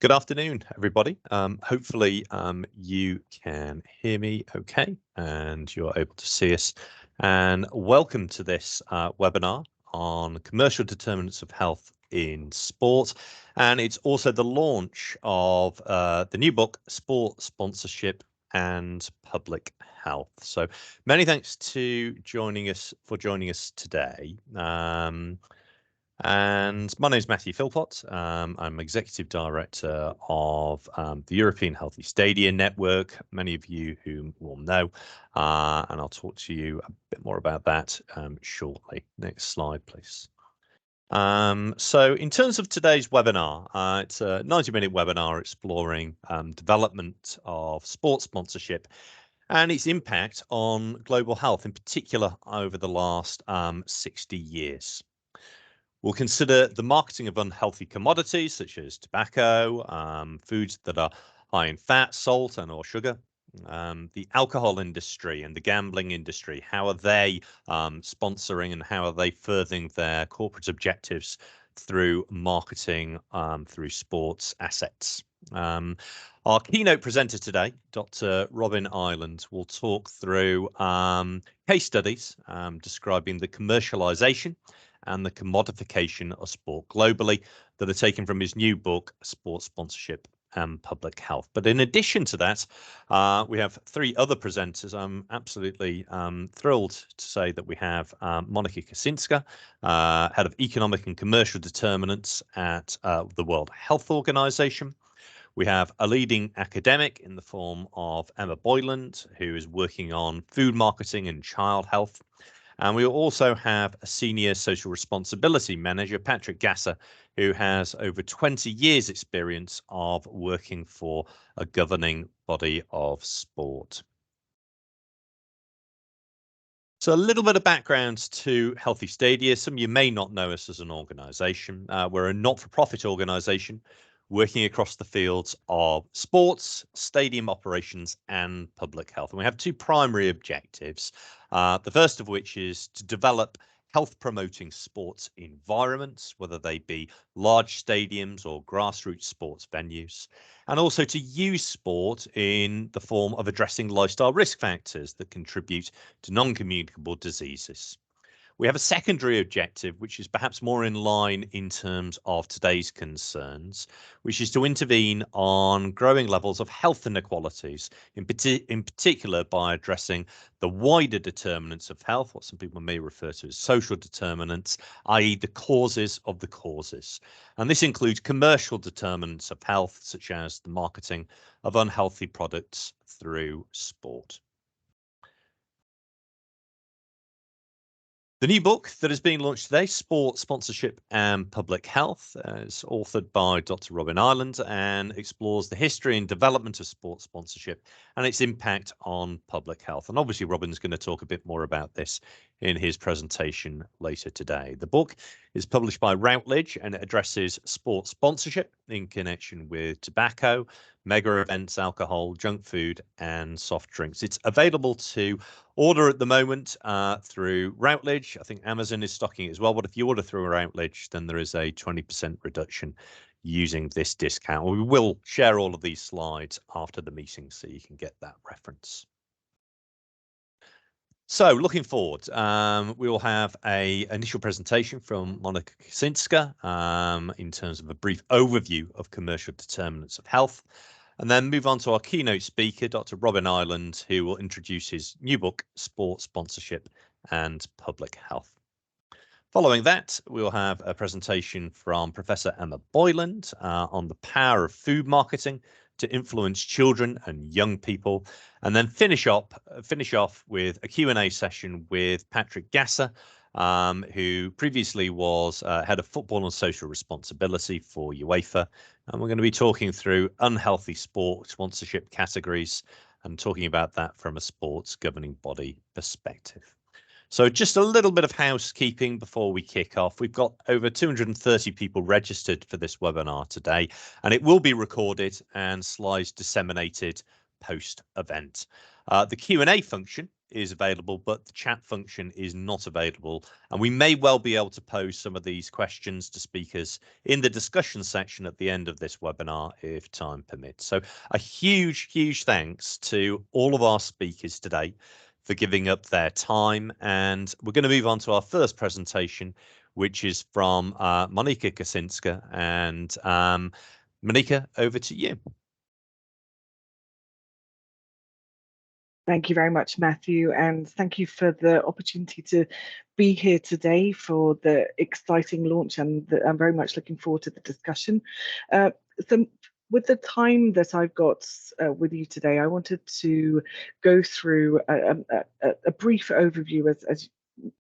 Good afternoon, everybody. Hopefully you can hear me okay and you're able to see us. And welcome to this webinar on commercial determinants of health in sport. And it's also the launch of the new book, Sport Sponsorship and Public Health. So many thanks to joining us today. And my name is Matthew Philpott. I'm Executive Director of the European Healthy Stadia Network, many of you who will know, and I'll talk to you a bit more about that shortly. Next slide, please. So in terms of today's webinar, it's a 90-minute webinar exploring development of sports sponsorship and its impact on global health, in particular over the last 60 years. We'll consider the marketing of unhealthy commodities such as tobacco, foods that are high in fat, salt, and or sugar, the alcohol industry and the gambling industry. How are they sponsoring and how are they furthering their corporate objectives through marketing through sports assets? Our keynote presenter today, Dr. Robin Ireland, will talk through case studies describing the commercialization and the commodification of sport globally that are taken from his new book, Sports Sponsorship and Public Health. But in addition to that, we have three other presenters. I'm absolutely thrilled to say that we have Monica Kaczynska, Head of Economic and Commercial Determinants at the World Health Organization. We have a leading academic in the form of Emma Boyland, who is working on food marketing and child health. And we also have a senior social responsibility manager, Patrick Gasser, who has over 20 years experience of working for a governing body of sport. So a little bit of background to Healthy Stadia. Some of you may not know us as an organisation. We're a not-for-profit organisation working across the fields of sports, stadium operations and public health. And we have two primary objectives, the first of which is to develop health promoting sports environments, whether they be large stadiums or grassroots sports venues, and also to use sport in the form of addressing lifestyle risk factors that contribute to non-communicable diseases. We have a secondary objective, which is perhaps more in line in terms of today's concerns, which is to intervene on growing levels of health inequalities, in particular by addressing the wider determinants of health, what some people may refer to as social determinants, i.e. the causes of the causes. And this includes commercial determinants of health, such as the marketing of unhealthy products through sport. The new book that is being launched today, Sport Sponsorship and Public Health, is authored by Dr. Robin Ireland and explores the history and development of sports sponsorship and its impact on public health. And obviously, Robin's going to talk a bit more about this in his presentation later today. The book is published by Routledge and it addresses sports sponsorship in connection with tobacco, mega events, alcohol, junk food, and soft drinks. It's available to order at the moment through Routledge. I think Amazon is stocking it as well, but if you order through Routledge, then there is a 20% reduction using this discount. We will share all of these slides after the meeting so you can get that reference. So looking forward, we will have an initial presentation from Monica Kaczynska in terms of a brief overview of commercial determinants of health, and then move on to our keynote speaker, Dr. Robin Ireland, who will introduce his new book, Sport Sponsorship and Public Health. Following that, we'll have a presentation from Professor Emma Boyland on the power of food marketing to influence children and young people, and then finish off with a Q&A session with Patrick Gasser, who previously was head of football and social responsibility for UEFA. And we're going to be talking through unhealthy sport sponsorship categories and talking about that from a sports governing body perspective. So just a little bit of housekeeping before we kick off. We've got over 230 people registered for this webinar today, and it will be recorded and slides disseminated post-event. The Q&A function is available, but the chat function is not available. And we may well be able to pose some of these questions to speakers in the discussion section at the end of this webinar, if time permits. So a huge thanks to all of our speakers today for giving up their time. And we're going to move on to our first presentation, which is from Monika Kaczynska. And Monika, over to you. Thank you very much, Matthew, and thank you for the opportunity to be here today for the exciting launch, and I'm very much looking forward to the discussion. So with the time that I've got with you today, I wanted to go through a brief overview,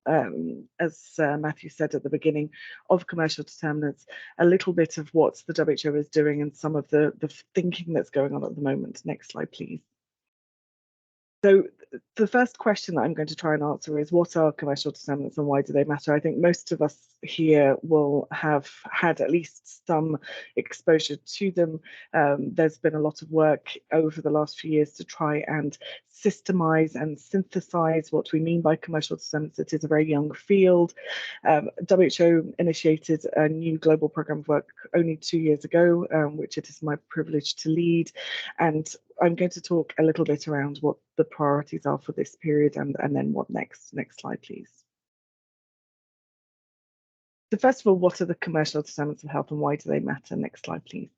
as Matthew said at the beginning, of commercial determinants, a little bit of what the WHO is doing and some of the thinking that's going on at the moment. Next slide, please. So the first question that I'm going to try and answer is, what are commercial determinants and why do they matter? I think most of us here will have had at least some exposure to them. There's been a lot of work over the last few years to try and systemize and synthesize what we mean by commercial determinants. It is a very young field. WHO initiated a new global program of work only 2 years ago, which it is my privilege to lead. And I'm going to talk a little bit around what the priorities are for this period and then what next. Next slide, please. So first of all, what are the commercial determinants of health and why do they matter? Next slide, please.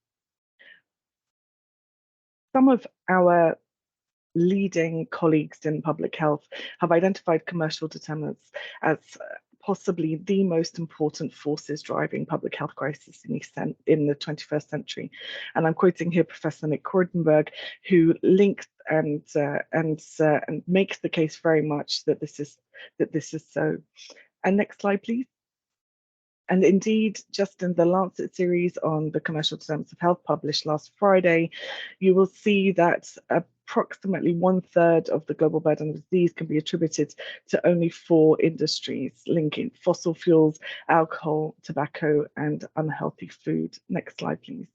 Some of our leading colleagues in public health have identified commercial determinants as possibly the most important forces driving public health crisis in the 21st century. And I'm quoting here Professor Nick Kordenberg, who links and makes the case very much that this is so. And next slide, please. And indeed, just in the Lancet series on the commercial determinants of health published last Friday, you will see that approximately 1/3 of the global burden of disease can be attributed to only 4 industries, linking fossil fuels, alcohol, tobacco, and unhealthy food. Next slide, please.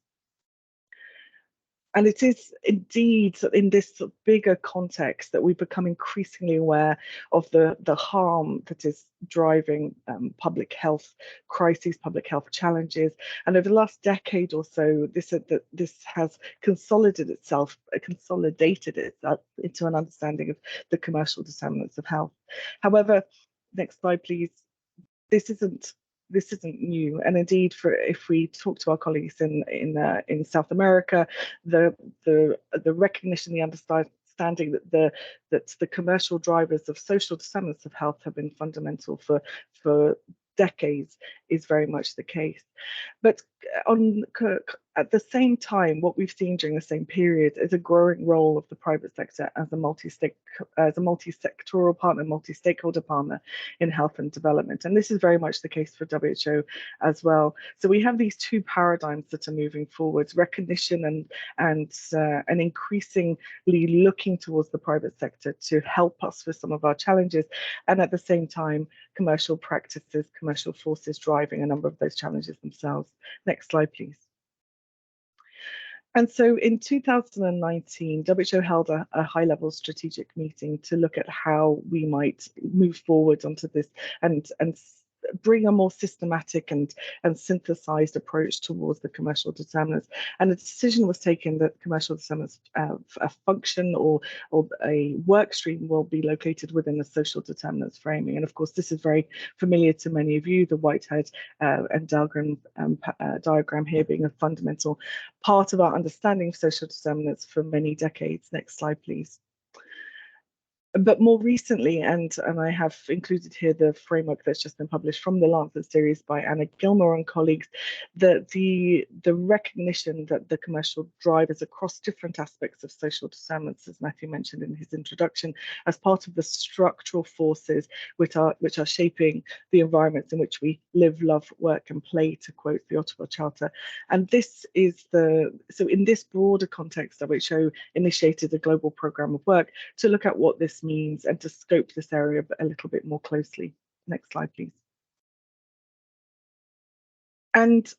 And it is indeed in this bigger context that we become increasingly aware of the harm that is driving public health crises, public health challenges. And over the last decade or so, this has consolidated itself into an understanding of the commercial determinants of health. However, next slide, please. This isn't new, and indeed, if we talk to our colleagues in South America, the recognition, the understanding that the commercial drivers of social determinants of health have been fundamental for decades is very much the case. But at the same time, what we've seen during the same period is a growing role of the private sector as a multi-sectoral partner, multi-stakeholder partner in health and development. And this is very much the case for WHO as well. So we have these two paradigms that are moving forward: recognition and increasingly looking towards the private sector to help us with some of our challenges, and at the same time, commercial practices, commercial forces driving a number of those challenges themselves. Next slide, please. And so in 2019, WHO held a high-level strategic meeting to look at how we might move forward onto this and bring a more systematic and synthesized approach towards the commercial determinants. And a decision was taken that commercial determinants, a function or a work stream, will be located within the social determinants framing. And of course, this is very familiar to many of you, the Whitehead and diagram here being a fundamental part of our understanding of social determinants for many decades. Next slide, please. But more recently, and I have included here the framework that's just been published from the Lancet series by Anna Gilmore and colleagues, the recognition that the commercial drivers across different aspects of social determinants, as Matthew mentioned in his introduction, as part of the structural forces which are shaping the environments in which we live, love, work, and play, to quote the Ottawa Charter. And this is so in this broader context, WHO initiated a global program of work to look at what this means and to scope this area a little bit more closely. Next slide, please. And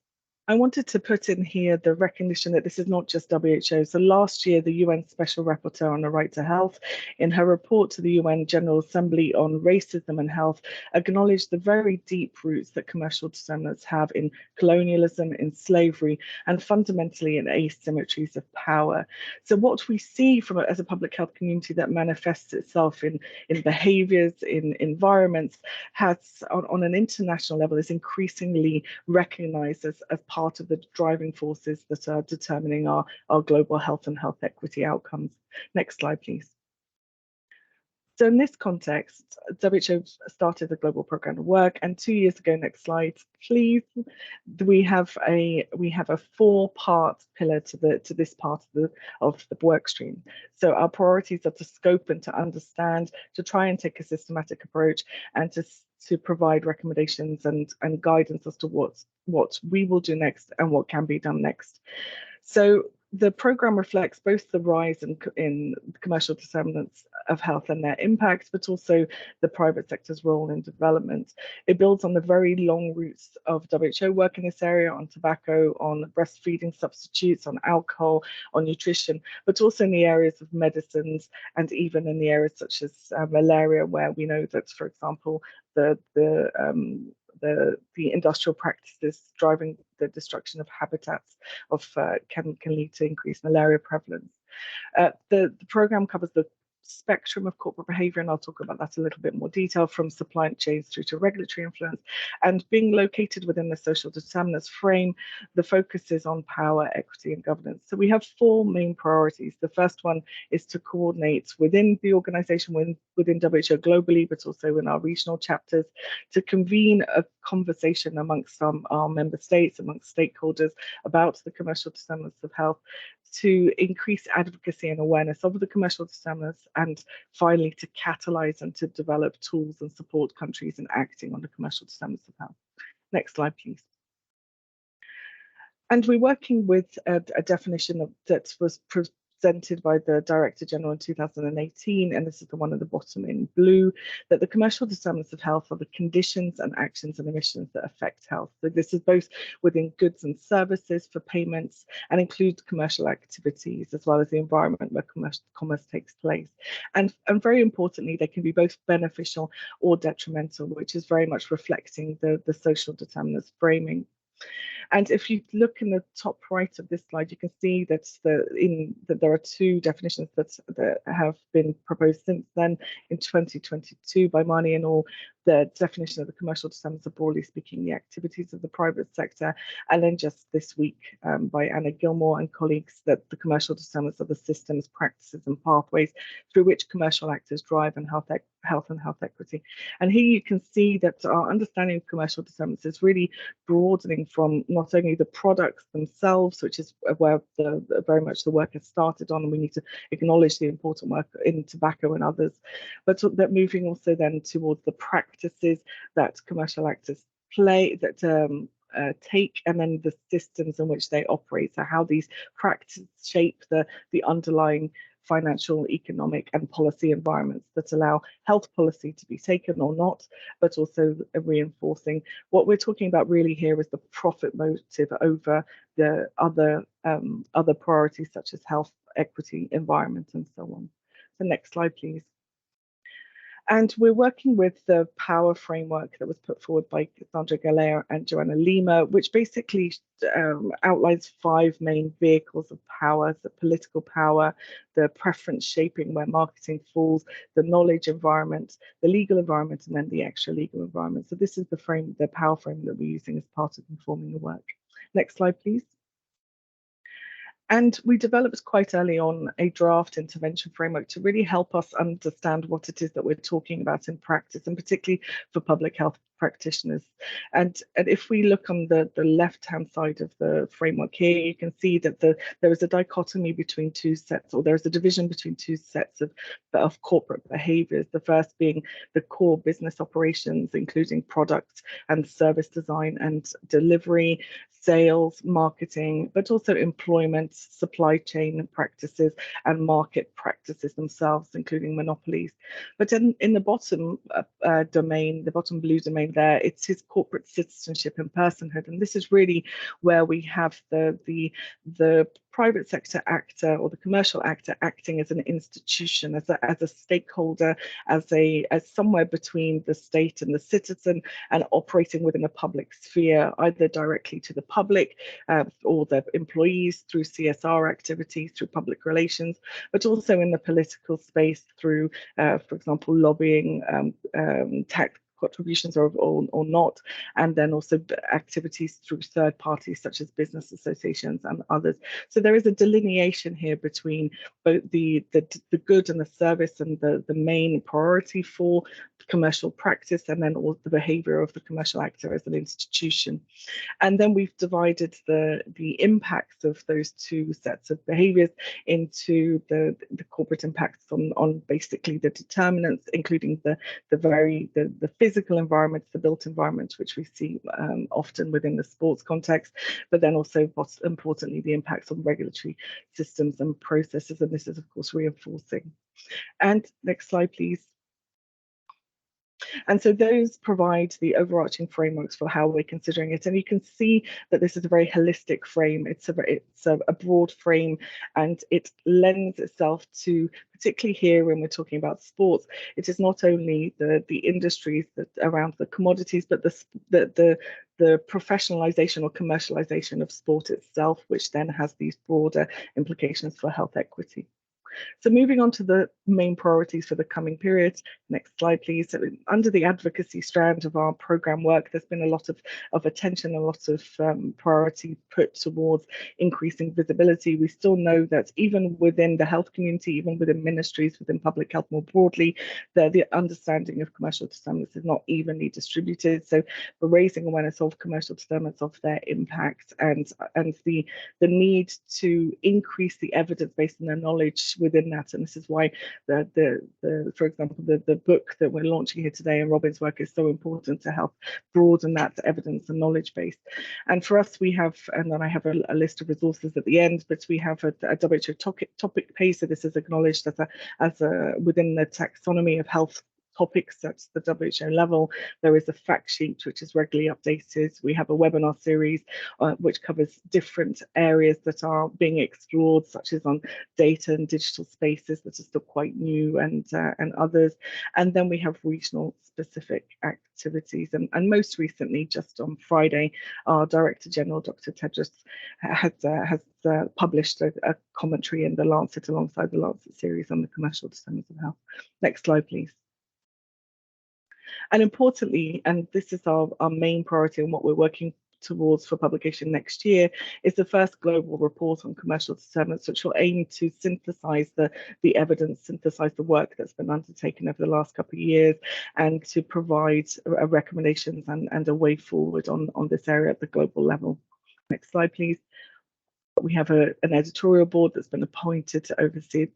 I wanted to put in here the recognition that this is not just WHO. So last year, the UN Special Rapporteur on the Right to Health, in her report to the UN General Assembly on racism and health, acknowledged the very deep roots that commercial determinants have in colonialism, in slavery, and fundamentally in asymmetries of power. So what we see from as a public health community that manifests itself in behaviors, in environments, has on an international level is increasingly recognized as part of the driving forces that are determining our global health and health equity outcomes. Next slide, please. So in this context, WHO started a global program of work, and 2 years ago, next slide, please, we have a 4-part pillar to this part of the work stream. So our priorities are to scope and to understand, to try and take a systematic approach, and to provide recommendations and guidance as to what we will do next and what can be done next. So the program reflects both the rise in commercial determinants of health and their impacts, but also the private sector's role in development. It builds on the very long roots of WHO work in this area, on tobacco, on breastfeeding substitutes, on alcohol, on nutrition, but also in the areas of medicines and even in the areas such as malaria, where we know that, for example, the industrial practices driving the destruction of habitats can lead to increased malaria prevalence. The program covers the spectrum of corporate behavior, and I'll talk about that a little bit more detail, from supply chains through to regulatory influence. And being located within the social determinants frame, the focus is on power, equity, and governance. So we have 4 main priorities. The first one is to coordinate within the organization, within WHO globally, but also in our regional chapters, to convene a conversation amongst our member states, amongst stakeholders about the commercial determinants of health, to increase advocacy and awareness of the commercial determinants, and finally to catalyze and to develop tools and support countries in acting on the commercial determinants of health. Next slide, please. And we're working with a definition that was presented by the Director General in 2018, and this is the one at the bottom in blue, that the commercial determinants of health are the conditions and actions and emissions that affect health. So this is both within goods and services for payments, and includes commercial activities, as well as the environment where commerce takes place. And very importantly, they can be both beneficial or detrimental, which is very much reflecting the social determinants framing. And if you look in the top right of this slide, you can see that there are 2 definitions that have been proposed since then. In 2022 by Marnie and all, the definition of the commercial determinants are, broadly speaking, the activities of the private sector, and then just this week by Anna Gilmore and colleagues, that the commercial determinants are the systems, practices, and pathways through which commercial actors drive and health and health equity. And here you can see that our understanding of commercial determinants is really broadening from not only the products themselves, which is where very much the work has started on, and we need to acknowledge the important work in tobacco and others, but that moving also then towards the practices that commercial actors take, and then the systems in which they operate. So how these practices shape the underlying financial, economic, and policy environments that allow health policy to be taken or not, but also reinforcing what we're talking about really here is the profit motive over the other priorities such as health, equity, environment, and so on. So next slide, please. And we're working with the power framework that was put forward by Sandra Galea and Joanna Lima, which basically outlines 5 main vehicles of power: the political power, the preference shaping where marketing falls, the knowledge environment, the legal environment, and then the extra legal environment. So this is the power frame that we're using as part of informing the work. Next slide, please. And we developed quite early on a draft intervention framework to really help us understand what it is that we're talking about in practice, and particularly for public health practitioners. And if we look on the left-hand side of the framework here, you can see that there is a dichotomy between 2 sets, or there is a division between 2 sets of corporate behaviors. The first being the core business operations, including product and service design and delivery, sales, marketing, but also employment, supply chain practices, and market practices themselves, including monopolies. But in the bottom domain, the bottom blue domain, name there, it's his corporate citizenship and personhood. And this is really where we have the private sector actor or the commercial actor acting as an institution, as a stakeholder, as somewhere between the state and the citizen, and operating within a public sphere, either directly to the public or their employees through CSR activities, through public relations, but also in the political space through, for example, lobbying, tax contributions or not, and then also activities through third parties such as business associations and others. So there is a delineation here between both the good and the service and the main priority for commercial practice, and then all the behavior of the commercial actor as an institution. And then we've divided the impacts of those two sets of behaviors into the corporate impacts on basically the determinants, including the physical environments, the built environments, which we see often within the sports context, but then also, most importantly, the impacts on regulatory systems and processes. And this is, of course, reinforcing. And next slide, please. And so those provide the overarching frameworks for how we're considering it. And you can see that this is a very holistic frame. It's a broad frame, and it lends itself to, particularly here when we're talking about sports, it is not only the industries that around the commodities, but the professionalization or commercialization of sport itself, which then has these broader implications for health equity. So moving on to the main priorities for the coming period. Next slide, please. So under the advocacy strand of our programme work, there's been a lot of attention, a lot of priority put towards increasing visibility. We still know that even within the health community, even within ministries, within public health more broadly, the understanding of commercial determinants is not evenly distributed. So we're raising awareness of commercial determinants, of their impact, and the need to increase the evidence based on their knowledge within that. And this is why for example, the book that we're launching here today and Robin's work is so important to help broaden that evidence and knowledge base. And for us, we have, and then I have a list of resources at the end, but we have a WHO topic page. So this is acknowledged as a within the taxonomy of health topics at the WHO level. There is a fact sheet which is regularly updated. We have a webinar series which covers different areas that are being explored, such as on data and digital spaces that are still quite new, and others. And then we have regional specific activities. And most recently, just on Friday, our Director General, Dr. Tedros, has published a commentary in the Lancet alongside the Lancet series on the commercial determinants of health. Next slide, please. And importantly, and this is our main priority and what we're working towards for publication next year, is the first global report on commercial determinants, which will aim to synthesize the evidence, synthesize the work that's been undertaken over the last couple of years, and to provide recommendations and a way forward on this area at the global level. Next slide, please. We have an editorial board that's been appointed to oversee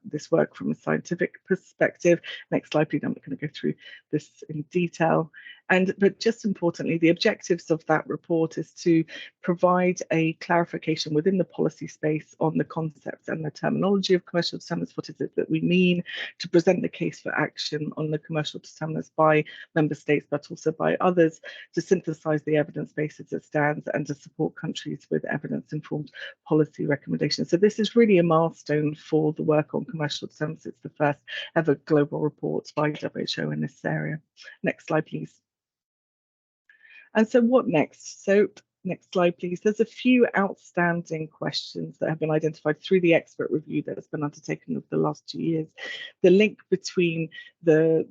this work from a scientific perspective. Next slide, please. I'm not going to go through this in detail. But just importantly, the objectives of that report is to provide a clarification within the policy space on the concepts and the terminology of commercial determinants. What is it that we mean? To present the case for action on the commercial determinants by member states, but also by others, to synthesize the evidence base as it stands, and to support countries with evidence-informed policy recommendations. So this is really a milestone for the work on commercial determinants. It's the first ever global report by WHO in this area. Next slide, please. And so what next? So next slide, please. There's a few outstanding questions that have been identified through the expert review that has been undertaken over the last 2 years. The link between the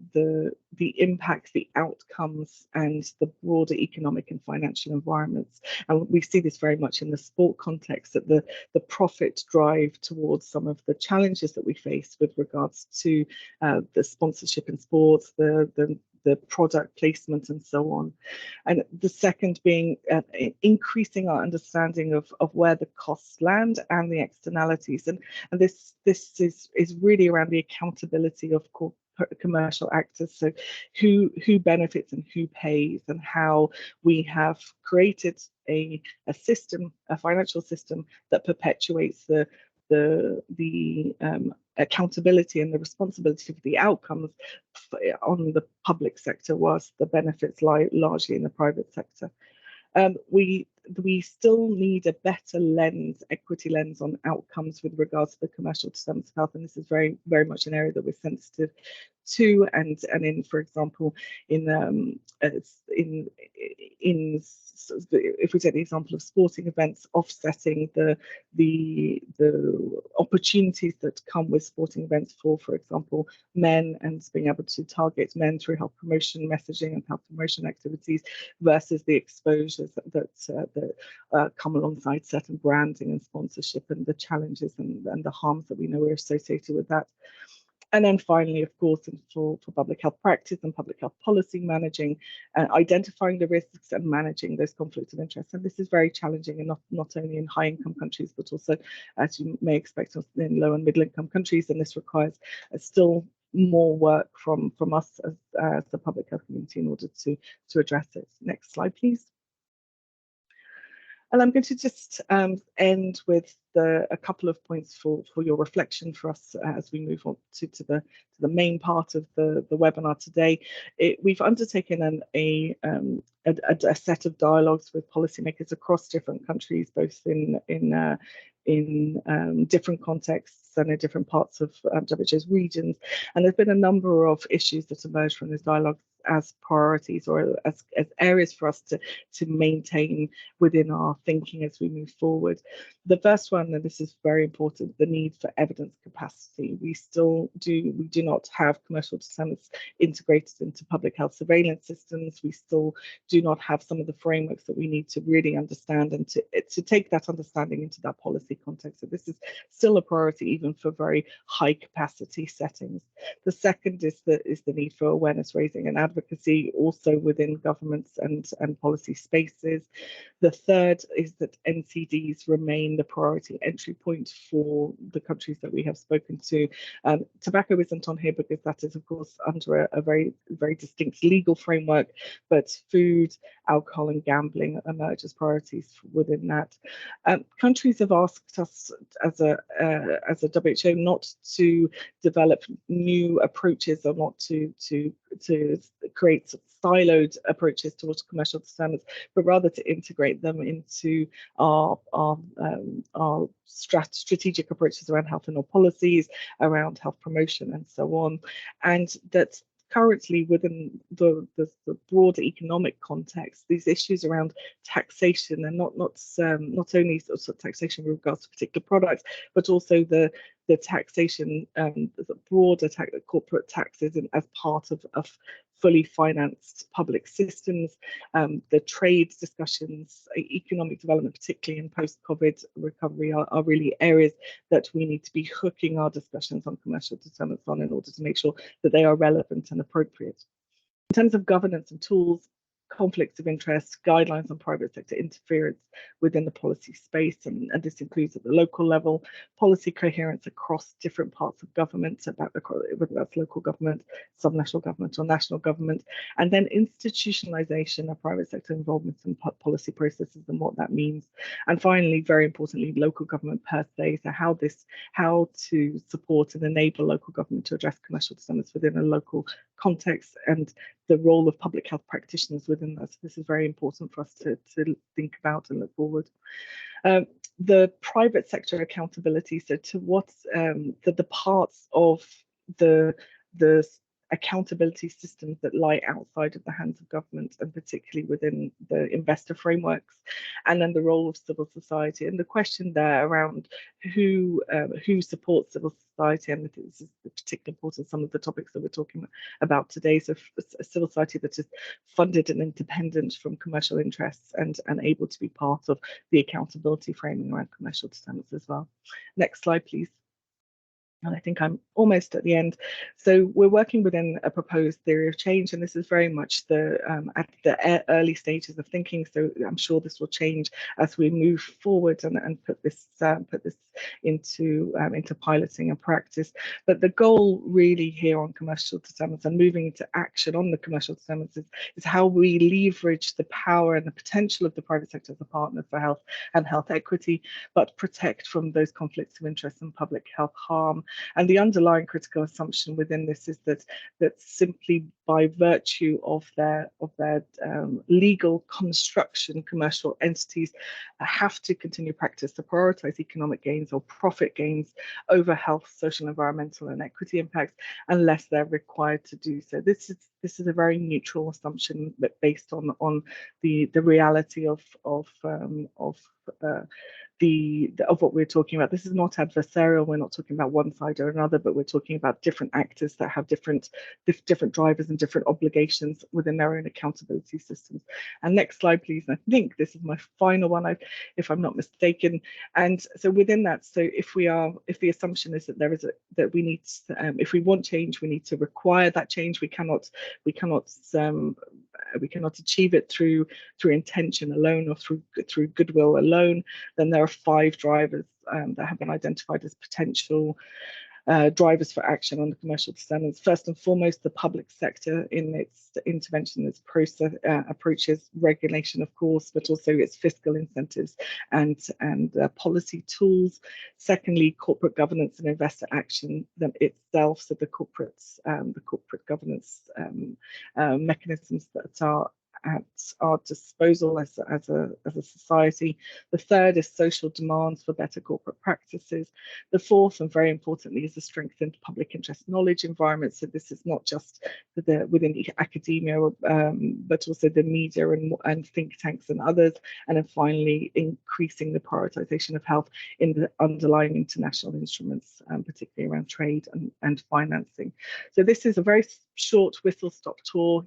impacts, the outcomes, and the broader economic and financial environments. And we see this very much in the sport context, that the profit drive towards some of the challenges that we face with regards to the sponsorship in sports, the product placement, and so on. And the second being increasing our understanding of where the costs land and the externalities. And this is really around the accountability of commercial actors. So who benefits and who pays, and how we have created a system, a financial system, that perpetuates the accountability and the responsibility for the outcomes on the public sector, whilst the benefits lie largely in the private sector. We still need a better lens, equity lens, on outcomes with regards to the commercial determinants of health, and this is very much an area that we're sensitive to. And in, for example, in if we take the example of sporting events, offsetting the opportunities that come with sporting events for example, men, and being able to target men through health promotion messaging and health promotion activities versus the exposures that come alongside certain branding and sponsorship, and the challenges and the harms that we know are associated with that. And then finally, of course, for public health practice and public health policy, managing and identifying the risks and managing those conflicts of interest. And this is very challenging, and not only in high income countries, but also, as you may expect, in low and middle income countries. And this requires still more work from us as the public health community in order to address it. Next slide, please. And I'm going to just end with a couple of points for your reflection for us as we move on to the main part of the webinar today. We've undertaken a set of dialogues with policymakers across different countries, both in different contexts and in different parts of WHO's regions. And there's been a number of issues that emerged from this dialogue as priorities, or as areas for us to maintain within our thinking as we move forward. The first one, and this is very important, the need for evidence capacity. We do not have commercial determinants integrated into public health surveillance systems. We still do not have some of the frameworks that we need to really understand and to take that understanding into that policy context. So this is still a priority even for very high capacity settings. The second is the need for awareness raising and advocacy, also within governments and policy spaces. The third is that NCDs remain the priority entry point for the countries that we have spoken to. Tobacco isn't on here because that is, of course, under a very distinct legal framework, but food, alcohol, and gambling emerge as priorities within that. Countries have asked us as a WHO not to develop new approaches, or not to create siloed approaches towards commercial determinants, but rather to integrate them into our strategic approaches around health and all policies, around health promotion, and so on. And that currently, within the broader economic context, these issues around taxation, and not only sort of taxation with regards to particular products, but also the taxation, the broader corporate taxes as part of fully financed public systems, the trade discussions, economic development, particularly in post-COVID recovery, are really areas that we need to be hooking our discussions on commercial determinants on, in order to make sure that they are relevant and appropriate. In terms of governance and tools, conflicts of interest, guidelines on private sector interference within the policy space, and this includes at the local level, policy coherence across different parts of government, whether that's local government, subnational government, or national government, and then institutionalization of private sector involvement in policy processes and what that means. And finally, very importantly, local government per se, so how to support and enable local government to address commercial determinants within a local context, and the role of public health practitioners within that. So this is very important for us to think about and look forward. The private sector accountability, so to what the parts of the accountability systems that lie outside of the hands of government, and particularly within the investor frameworks, and then the role of civil society, and the question there around who supports civil society. And this is particularly important, some of the topics that we're talking about today. So a civil society that is funded and independent from commercial interests, and able to be part of the accountability framing around commercial determinants as well. Next slide, please. And I think I'm almost at the end. So we're working within a proposed theory of change, and this is very much at the early stages of thinking. So I'm sure this will change as we move forward and put this into piloting and practice. But the goal really here on commercial determinants and moving into action on the commercial determinants is how we leverage the power and the potential of the private sector as a partner for health and health equity, but protect from those conflicts of interest and public health harm, And the underlying critical assumption within this is that simply by virtue of their legal construction, commercial entities have to continue practice to prioritize economic gains or profit gains over health, social, environmental, and equity impacts, unless they're required to do so. This is a very neutral assumption, but based on the reality of what we're talking about. This is not adversarial. We're not talking about one side or another, but we're talking about different actors that have different drivers and different obligations within their own accountability systems. And next slide, please. I think this is my final one, if I'm not mistaken. And so within that, so if the assumption is that we need, if we want change, we need to require that change. We cannot achieve it through intention alone or through goodwill alone. Then there are 5 drivers that have been identified as potential drivers for action on the commercial determinants. First and foremost, the public sector in its intervention, its process approaches, regulation, of course, but also its fiscal incentives and policy tools. Secondly, corporate governance and investor action itself, so the corporate governance mechanisms that are at our disposal as a society. The third is social demands for better corporate practices. The fourth, and very importantly, is a strengthened public interest knowledge environment. So this is not just within academia, but also the media and think tanks and others. And then finally, increasing the prioritization of health in the underlying international instruments, particularly around trade and financing. So this is a very short whistle-stop tour.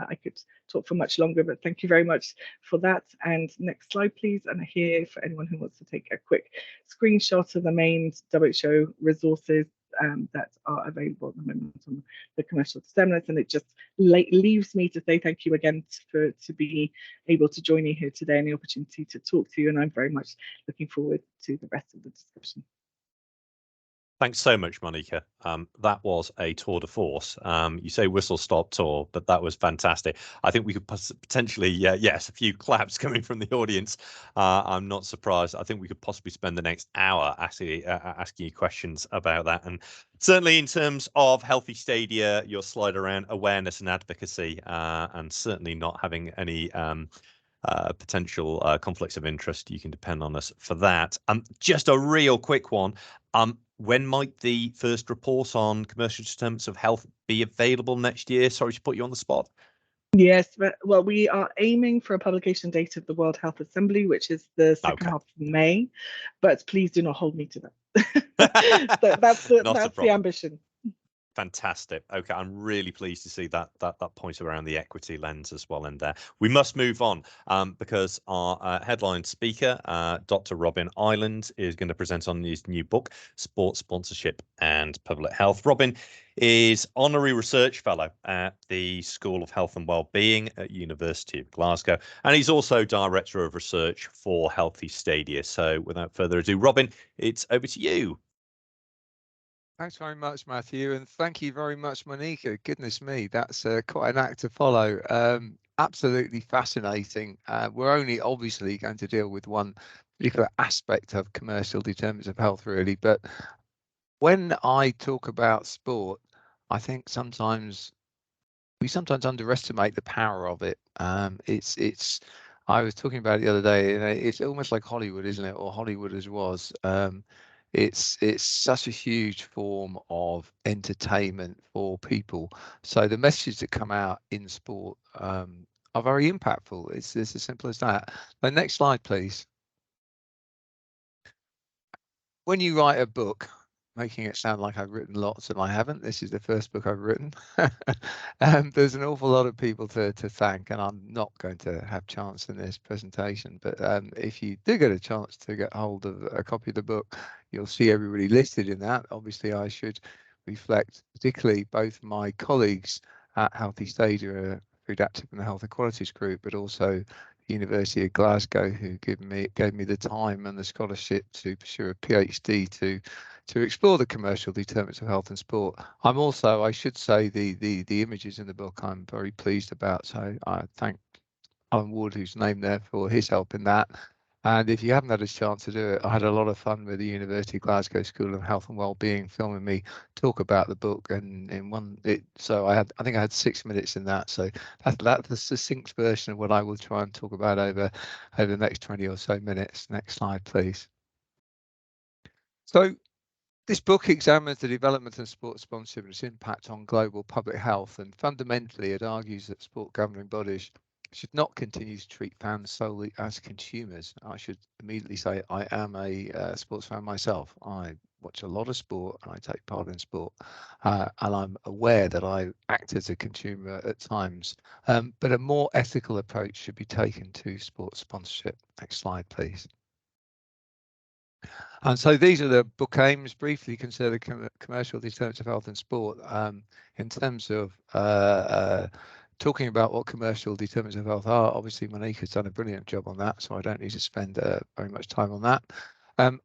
I could talk for much longer, but thank you very much for that. And next slide, please. And here, for anyone who wants to take a quick screenshot of the main WHO resources that are available at the moment on the commercial determinants. And it just leaves me to say thank you again to be able to join you here today and the opportunity to talk to you. And I'm very much looking forward to the rest of the discussion. Thanks so much, Monica. That was a tour de force. You say whistle stop tour, but that was fantastic. I think we could potentially, yes, a few claps coming from the audience. I'm not surprised. I think we could possibly spend the next hour asking you questions about that. And certainly in terms of Healthy Stadia, your slide around awareness and advocacy, and certainly not having any potential conflicts of interest, you can depend on us for that. Just a real quick one. When might the first report on commercial determinants of health be available next year? Sorry to put you on the spot. Yes, well, we are aiming for a publication date of the World Health Assembly, which is the second half of May, but please do not hold me to that. That's the ambition. Fantastic. Okay, I'm really pleased to see that point around the equity lens as well in there. We must move on because our headline speaker, Dr. Robin Ireland, is going to present on his new book, Sport Sponsorship and Public Health. Robin is Honorary Research Fellow at the School of Health and Wellbeing at University of Glasgow, and he's also Director of Research for Healthy Stadia. So without further ado, Robin, it's over to you. Thanks very much, Matthew, and thank you very much, Monica. Goodness me, that's quite an act to follow. Absolutely fascinating. We're only obviously going to deal with one particular aspect of commercial determinants of health, really. But when I talk about sport, I think we sometimes underestimate the power of it. I was talking about it the other day. It's almost like Hollywood, isn't it? Or Hollywood as was. It's such a huge form of entertainment for people. So the messages that come out in sport are very impactful. It's as simple as that. The next slide, please. When you write a book, making it sound like I've written lots and I haven't, this is the first book I've written. There's an awful lot of people to thank, and I'm not going to have chance in this presentation, but if you do get a chance to get hold of a copy of the book, you'll see everybody listed in that. Obviously, I should reflect particularly both my colleagues at Healthy Stadia, Food Active and the Health Equalities Group, but also the University of Glasgow, who gave me the time and the scholarship to pursue a PhD to explore the commercial determinants of health and sport. I'm also, I should say, the images in the book I'm very pleased about. So I thank Alan Ward, who's named there, for his help in that. And if you haven't had a chance to do it, I had a lot of fun with the University of Glasgow School of Health and Wellbeing filming me talk about the book. And so I think I had 6 minutes in that. So that's the succinct version of what I will try and talk about over the next 20 or so minutes. Next slide, please. So this book examines the development of sport sponsorship and its impact on global public health, and fundamentally it argues that sport governing bodies should not continue to treat fans solely as consumers. I should immediately say I am a sports fan myself. I watch a lot of sport and I take part in sport, and I'm aware that I act as a consumer at times, but a more ethical approach should be taken to sports sponsorship. Next slide, please. And so these are the book aims. Briefly consider commercial determinants of health and sport. In terms of talking about what commercial determinants of health are, obviously Monique has done a brilliant job on that, so I don't need to spend very much time on that.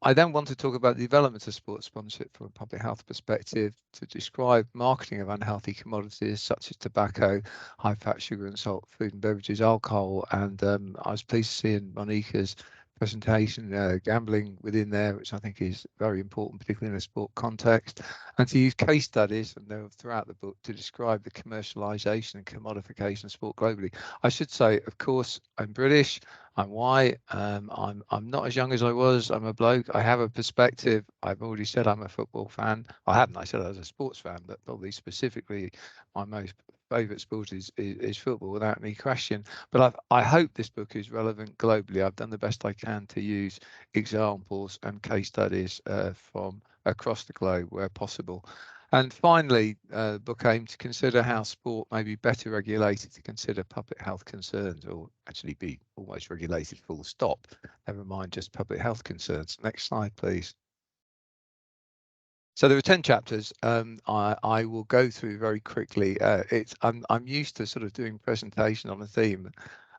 I then want to talk about the development of sports sponsorship from a public health perspective, to describe marketing of unhealthy commodities such as tobacco, high fat, sugar and salt, food and beverages, alcohol, and I was pleased to see in Monica's presentation gambling within there, which I think is very important, particularly in a sport context, and to use case studies, and they're throughout the book, to describe the commercialisation and commodification of sport globally. I should say, of course, I'm British, I'm white, I'm not as young as I was, I'm a bloke, I have a perspective. I've already said I'm a football fan. I haven't, I said I was a sports fan, but probably specifically my most favourite sport is football, without any question. But I hope this book is relevant globally. I've done the best I can to use examples and case studies from across the globe where possible. And finally, the book aims to consider how sport may be better regulated to consider public health concerns, or actually be almost regulated full stop, never mind just public health concerns. Next slide, please. So there are 10 chapters. I will go through very quickly. I'm used to sort of doing presentation on a theme.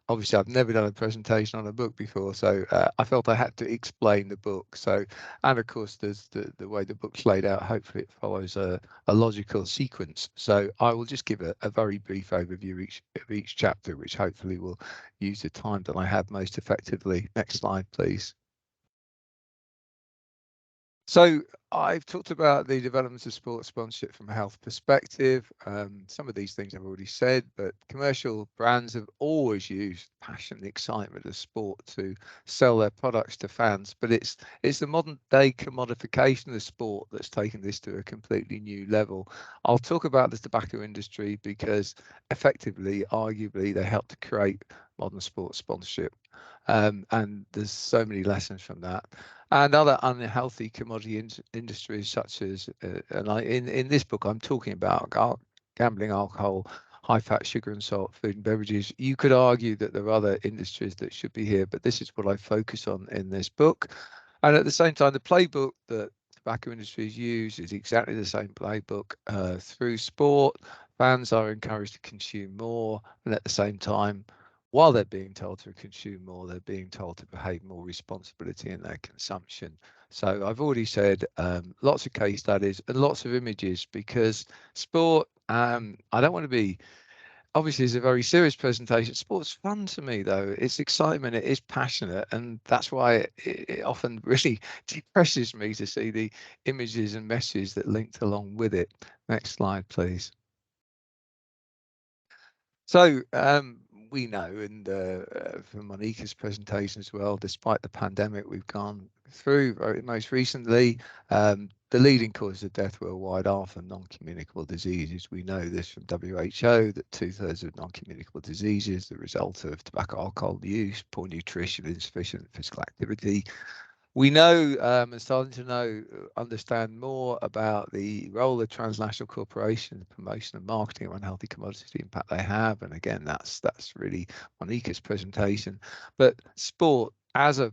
Obviously, I've never done a presentation on a book before, so I felt I had to explain the book. So, and of course, there's the way the book's laid out. Hopefully, it follows a logical sequence. So I will just give a very brief overview of each chapter, which hopefully will use the time that I have most effectively. Next slide, please. So I've talked about the development of sports sponsorship from a health perspective. Some of these things I've already said, but commercial brands have always used passion and excitement of sport to sell their products to fans. But it's the modern day commodification of sport that's taken this to a completely new level. I'll talk about the tobacco industry because effectively, arguably, they helped to create modern sports sponsorship. And there's so many lessons from that. And other unhealthy commodity industries such as, in this book, I'm talking about gambling, alcohol, high fat, sugar and salt, food and beverages. You could argue that there are other industries that should be here, but this is what I focus on in this book. And at the same time, the playbook that tobacco industries use is exactly the same playbook through sport. Fans are encouraged to consume more, and at the same time, while they're being told to consume more, they're being told to behave more responsibility in their consumption. So I've already said lots of case studies and lots of images, because sport, I don't want to be, obviously it's a very serious presentation. Sport's fun to me though. It's excitement, it is passionate, and that's why it often really depresses me to see the images and messages that linked along with it. Next slide, please. So we know, and from Monica's presentation as well, despite the pandemic we've gone through most recently, the leading causes of death worldwide are from non-communicable diseases. We know this from WHO, that 2/3 of non-communicable diseases are the result of tobacco, alcohol use, poor nutrition, insufficient physical activity. We know and starting to understand more about the role of transnational corporations, promotion and marketing of unhealthy commodities, the impact they have. And again, that's really Monica's presentation. But sport, as a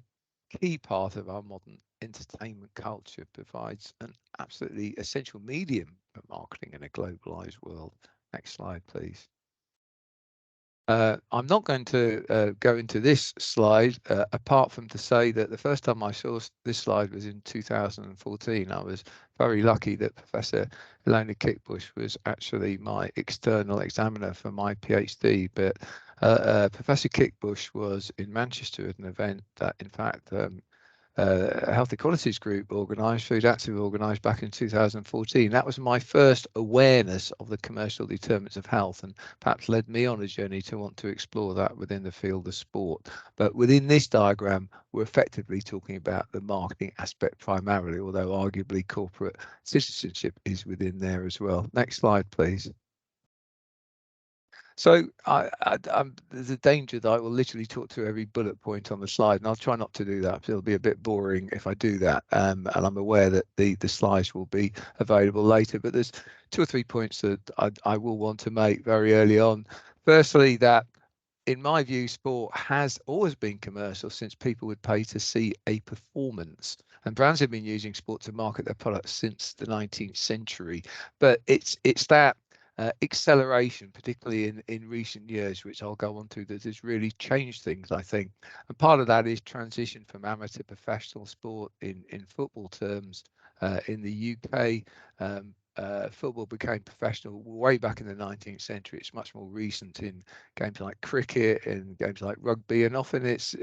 key part of our modern entertainment culture, provides an absolutely essential medium for marketing in a globalized world. Next slide, please. I'm not going to go into this slide, apart from to say that the first time I saw this slide was in 2014. I was very lucky that Professor Ilona Kickbush was actually my external examiner for my PhD, but Professor Kickbush was in Manchester at an event that, in fact, Health Equalities Group organised, Food Active organised back in 2014. That was my first awareness of the commercial determinants of health, and perhaps led me on a journey to want to explore that within the field of sport. But within this diagram, we're effectively talking about the marketing aspect primarily, although arguably corporate citizenship is within there as well. Next slide, please. So there's a danger that I will literally talk to every bullet point on the slide, and I'll try not to do that. It'll be a bit boring if I do that. And I'm aware that the slides will be available later, but there's 2 or 3 points that I will want to make very early on. Firstly, that in my view, sport has always been commercial since people would pay to see a performance. And brands have been using sport to market their products since the 19th century. But it's that acceleration, particularly in recent years, which I'll go on to, that has really changed things, I think. And part of that is transition from amateur professional sport in football terms. In the UK, football became professional way back in the 19th century. It's much more recent in games like cricket and games like rugby, and often it's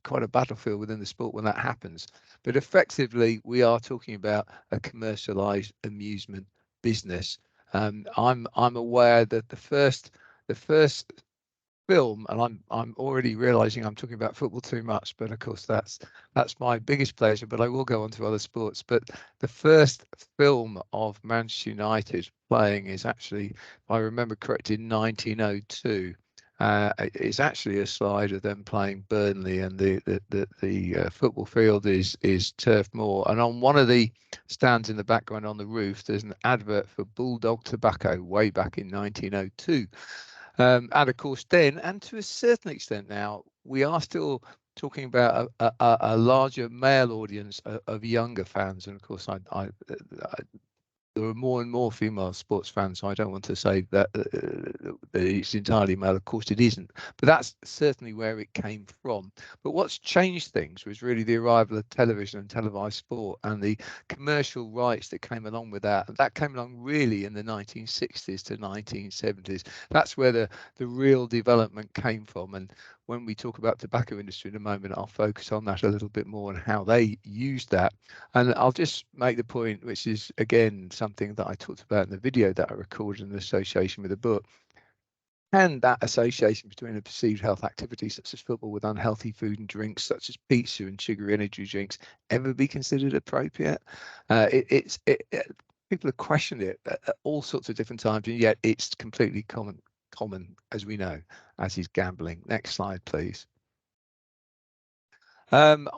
quite a battlefield within the sport when that happens. But effectively, we are talking about a commercialized amusement business. I'm aware that the first film, and I'm already realizing I'm talking about football too much, but of course that's my biggest pleasure, but I will go on to other sports. But the first film of Manchester United playing is actually, if I remember correctly, in 1902. It's actually a slide of them playing Burnley, and the football field is Turf Moor, and on one of the stands in the background on the roof there's an advert for Bulldog tobacco way back in 1902. And of course then, and to a certain extent now, we are still talking about a larger male audience of younger fans, and of course there are more and more female sports fans, so I don't want to say that it's entirely male. Of course it isn't, but that's certainly where it came from. But what's changed things was really the arrival of television and televised sport and the commercial rights that came along with that. And that came along really in the 1960s to 1970s. That's where the real development came from. And when we talk about tobacco industry in a moment, I'll focus on that a little bit more and how they used that. And I'll just make the point, which is again something that I talked about in the video that I recorded in association with the book. And that association between a perceived health activity such as football with unhealthy food and drinks such as pizza and sugary energy drinks ever be considered appropriate? People have questioned it at all sorts of different times, and yet it's completely common, as we know, as is gambling. Next slide, please. I'm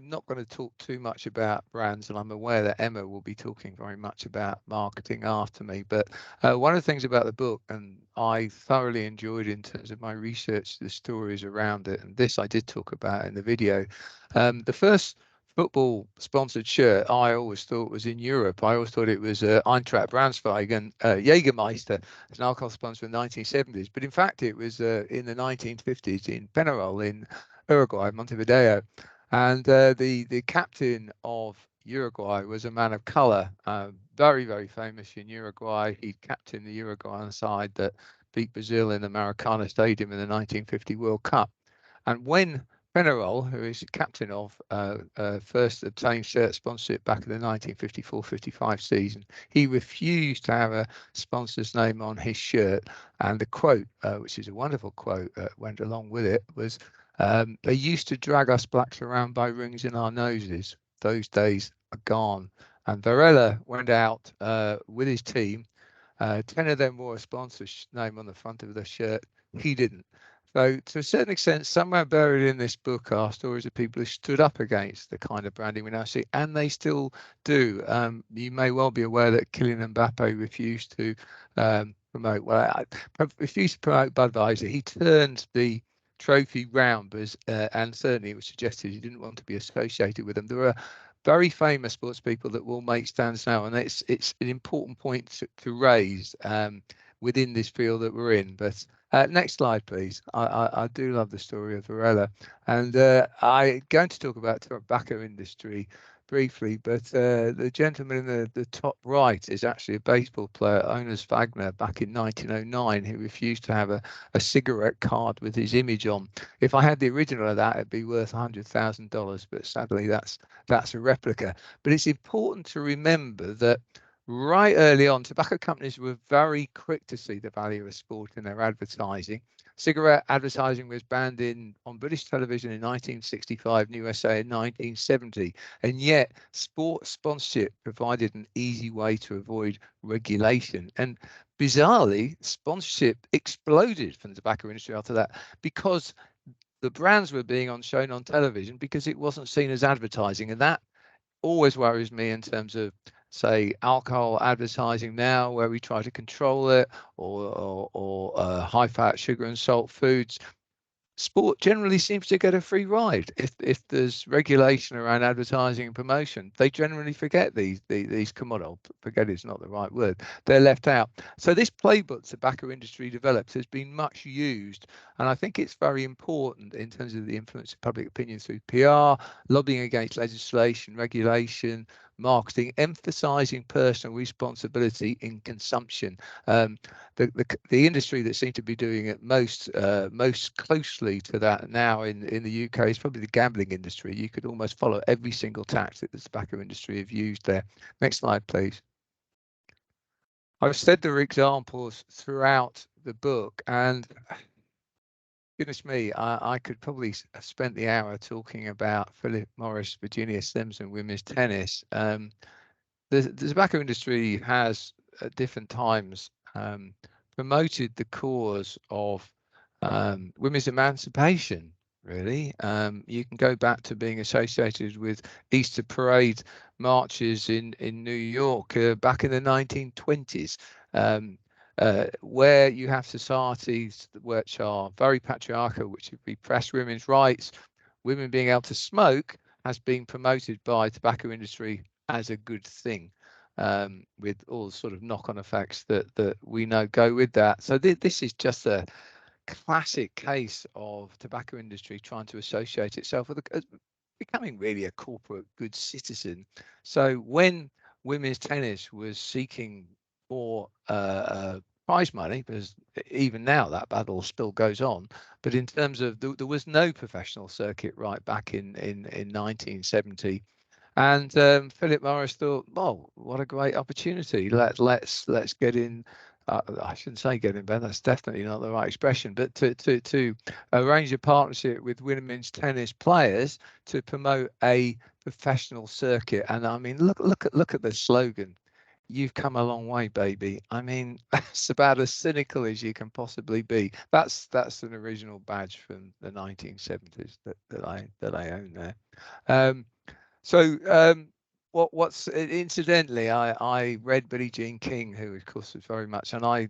not going to talk too much about brands, and I'm aware that Emma will be talking very much about marketing after me. But one of the things about the book, and I thoroughly enjoyed in terms of my research, the stories around it, and this I did talk about in the video. The first football sponsored shirt I always thought was in Europe. I always thought it was Eintracht Braunschweig and Jägermeister as an alcohol sponsor in the 1970s. But in fact, it was in the 1950s in Penarol in Uruguay, Montevideo. And the captain of Uruguay was a man of color, very, very famous in Uruguay. He captained the Uruguayan side that beat Brazil in the Maracana Stadium in the 1950 World Cup. And when Penarol, who is the captain of, first obtained shirt sponsorship back in the 1954-55 season, he refused to have a sponsor's name on his shirt. And the quote, which is a wonderful quote that went along with it, was, they used to drag us blacks around by rings in our noses. Those days are gone. And Varela went out with his team. 10 of them wore a sponsor's name on the front of their shirt. He didn't. So to a certain extent, somewhere buried in this book are stories of people who stood up against the kind of branding we now see, and they still do. You may well be aware that Kylian Mbappe refused to promote Budweiser. He turned the trophy round, and certainly it was suggested he didn't want to be associated with them. There are very famous sports people that will make stands now, and it's an important point to raise within this field that we're in. But next slide, please. I do love the story of Varela, and I'm going to talk about tobacco industry briefly, but the gentleman in the top right is actually a baseball player, Honus Wagner, back in 1909, who refused to have a cigarette card with his image on. If I had the original of that, it'd be worth $100,000, but sadly that's a replica. But it's important to remember that right early on, tobacco companies were very quick to see the value of sport in their advertising. Cigarette advertising was banned on British television in 1965, in the USA in 1970, and yet sports sponsorship provided an easy way to avoid regulation. And bizarrely, sponsorship exploded from the tobacco industry after that, because the brands were being shown on television because it wasn't seen as advertising, and that always worries me in terms of, say, alcohol advertising now, where we try to control it, or high fat, sugar and salt foods. Sport generally seems to get a free ride. If there's regulation around advertising and promotion, they generally forget these commodities. Forget is not the right word. They're left out. So this playbook the tobacco industry developed has been much used, and I think it's very important in terms of the influence of public opinion through PR, lobbying against legislation, regulation, marketing, emphasizing personal responsibility in consumption. The industry that seems to be doing it most closely to that now in the UK is probably the gambling industry. You could almost follow every single tactic the tobacco industry have used there. Next slide, please. I've said there are examples throughout the book, and goodness me, I could probably have spent the hour talking about Philip Morris, Virginia Slims, and women's tennis. The tobacco industry has at different times promoted the cause of women's emancipation, really. You can go back to being associated with Easter parade marches in New York back in the 1920s, where you have societies which are very patriarchal, which have repressed women's rights. Women being able to smoke has been promoted by the tobacco industry as a good thing, with all the sort of knock-on effects that we know go with that. So this is just a classic case of tobacco industry trying to associate itself with becoming really a corporate good citizen. So when women's tennis was seeking more prize money, because even now that battle still goes on, but in terms of there was no professional circuit right back in 1970. And Philip Morris thought, well, what a great opportunity. Let's get in. I shouldn't say get in bed. That's definitely not the right expression. But to arrange a partnership with women's tennis players to promote a professional circuit. And I mean, look at the slogan. You've come a long way, baby. I mean, that's about as cynical as you can possibly be. That's an original badge from the 1970s that I own there. What's incidentally, I read Billie Jean King, who of course was very much, and I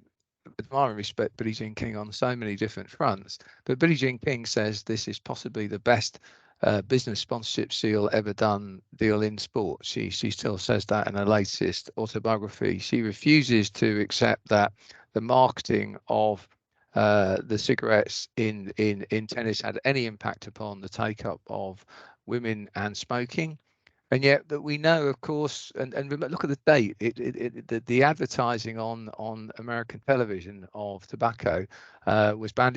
admire and respect Billie Jean King on so many different fronts. But Billie Jean King says this is possibly the best business sponsorship deal in sport. She still says that in her latest autobiography. She refuses to accept that the marketing of the cigarettes in tennis had any impact upon the take up of women and smoking. And yet that we know, of course, and look at the date. The advertising on American television of tobacco was banned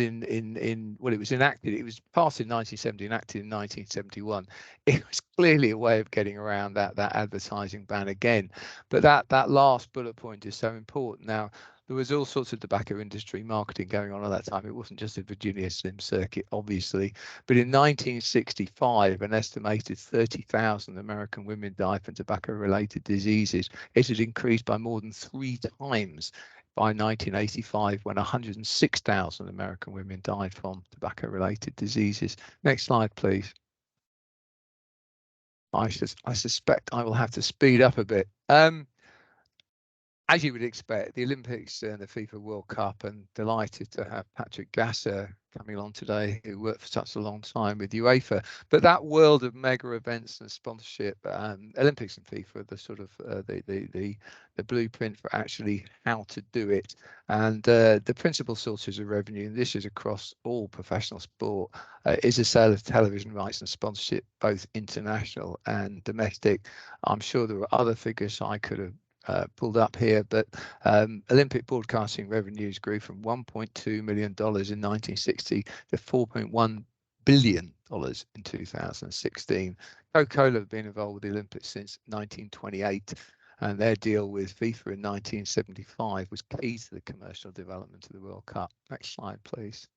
well, it was enacted. It was passed in 1970, enacted in 1971. It was clearly a way of getting around that advertising ban again. But that last bullet point is so important. Now, there was all sorts of tobacco industry marketing going on at that time. It wasn't just a Virginia Slim circuit, obviously. But in 1965, an estimated 30,000 American women died from tobacco-related diseases. It had increased by more than 3 times by 1985, when 106,000 American women died from tobacco-related diseases. Next slide, please. I suspect I will have to speed up a bit. as you would expect, the Olympics and the FIFA World Cup, and delighted to have Patrick Gasser coming along today, who worked for such a long time with UEFA. But that world of mega events and sponsorship, Olympics and FIFA are the sort of the blueprint for actually how to do it. And the principal sources of revenue, and this is across all professional sport, is the sale of television rights and sponsorship, both international and domestic. I'm sure there are other figures I could have pulled up here, but Olympic broadcasting revenues grew from $1.2 million in 1960 to $4.1 billion in 2016. Coca-Cola have been involved with the Olympics since 1928, and their deal with FIFA in 1975 was key to the commercial development of the World Cup. Next slide, please.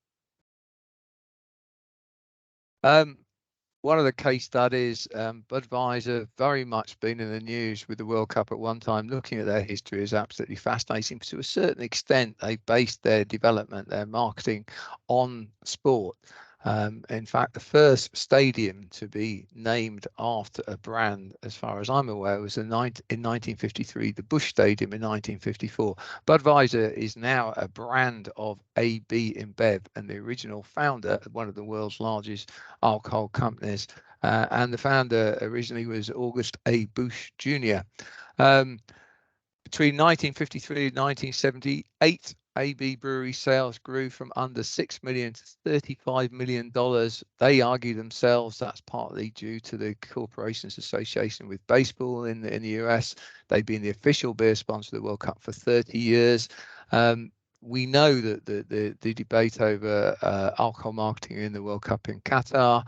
One of the case studies, Budweiser, very much been in the news with the World Cup at one time. Looking at their history is absolutely fascinating. To a certain extent, they based their development, their marketing on sport. In fact, the first stadium to be named after a brand, as far as I'm aware, was in 1953, the Busch Stadium in 1954. Budweiser is now a brand of AB InBev, and the original founder, one of the world's largest alcohol companies, and the founder originally was August A. Busch Jr. Between 1953 and 1978, AB Brewery sales grew from under $6 million to $35 million. They argue themselves that's partly due to the corporation's association with baseball in the US. They've been the official beer sponsor of the World Cup for 30 years. We know that the debate over alcohol marketing in the World Cup in Qatar,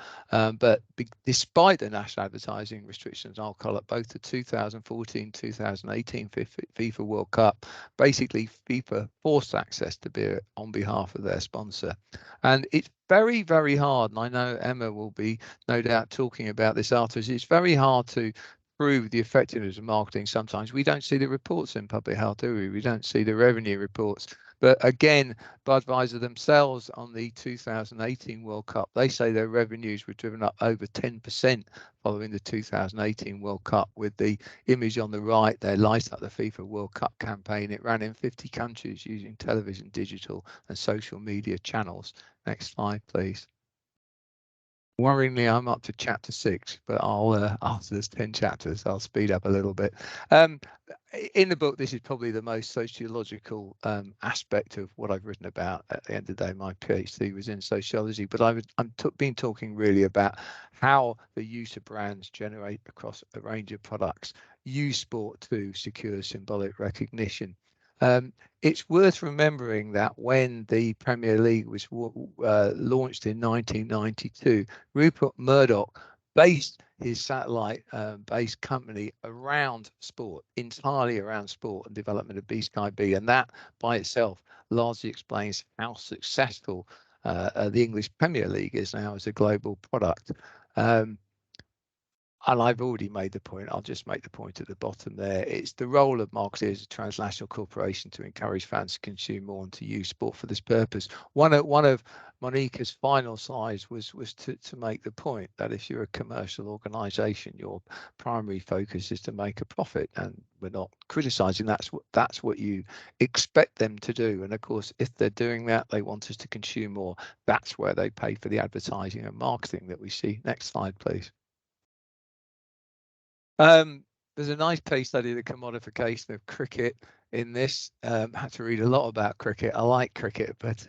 but despite the national advertising restrictions on alcohol at both the 2014-2018 FIFA World Cup, basically FIFA forced access to beer on behalf of their sponsor. And it's very, very hard, and I know Emma will be no doubt talking about this afterwards, it's very hard to prove the effectiveness of marketing. Sometimes we don't see the reports in public health, do we? We don't see the revenue reports. But again, Budweiser themselves on the 2018 World Cup, they say their revenues were driven up over 10% following the 2018 World Cup. With the image on the right, they light up the FIFA World Cup campaign. It ran in 50 countries using television, digital and social media channels. Next slide, please. Worryingly, I'm up to chapter 6, but I'll after there's 10 chapters, I'll speed up a little bit. In the book, this is probably the most sociological aspect of what I've written about. At the end of the day, my PhD was in sociology, but I've been talking really about how the use of brands generate across a range of products, use sport to secure symbolic recognition. It's worth remembering that when the Premier League was launched in 1992, Rupert Murdoch based his satellite-based company around sport, entirely around sport and development of B-Sky-B, and that by itself largely explains how successful the English Premier League is now as a global product. And I've already made the point, I'll just make the point at the bottom there. It's the role of marketing as a transnational corporation to encourage fans to consume more and to use sport for this purpose. One of Monica's final slides was to make the point that if you're a commercial organisation, your primary focus is to make a profit, and we're not criticising that's what you expect them to do. And of course, if they're doing that, they want us to consume more. That's where they pay for the advertising and marketing that we see. Next slide, please. There's a nice case study of the commodification of cricket in this. Had to read a lot about cricket. I like cricket, but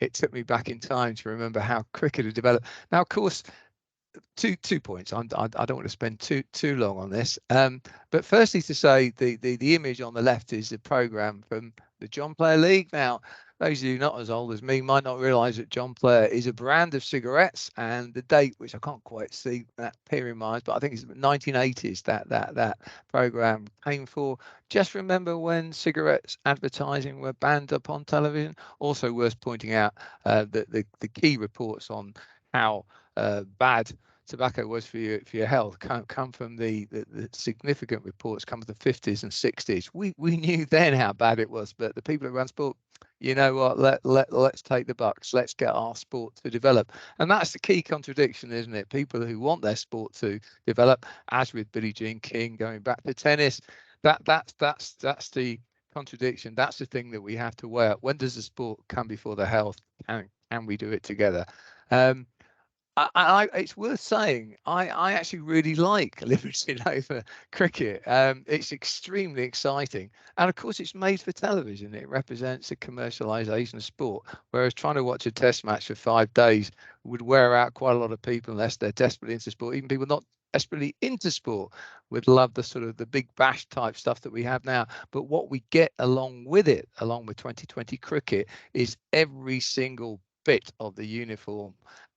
it took me back in time to remember how cricket had developed. Now, of course, two points. I don't want to spend too long on this. But firstly, to say the image on the left is the program from the John Player League. Now, those of you not as old as me might not realise that John Player is a brand of cigarettes, and the date, which I can't quite see that appear in my eyes, but I think it's the 1980s that program came for. Just remember when cigarettes advertising were banned upon television. Also worth pointing out that the key reports on how bad tobacco was for your health come from the significant reports come from the 50s and 60s. We knew then how bad it was, but the people who run sport, you know what, let's take the bucks, let's get our sport to develop. And that's the key contradiction, isn't it? People who want their sport to develop, as with Billie Jean King going back to tennis, that's the contradiction. That's the thing that we have to weigh up. When does the sport come before the health? Can we do it together? It's worth saying, I actually really like limited over cricket. It's extremely exciting. And of course, it's made for television. It represents the commercialization of sport, whereas trying to watch a test match for 5 days would wear out quite a lot of people unless they're desperately into sport. Even people not desperately into sport would love the sort of the big bash type stuff that we have now. But what we get along with it, along with 2020 cricket, is every single bit of the uniform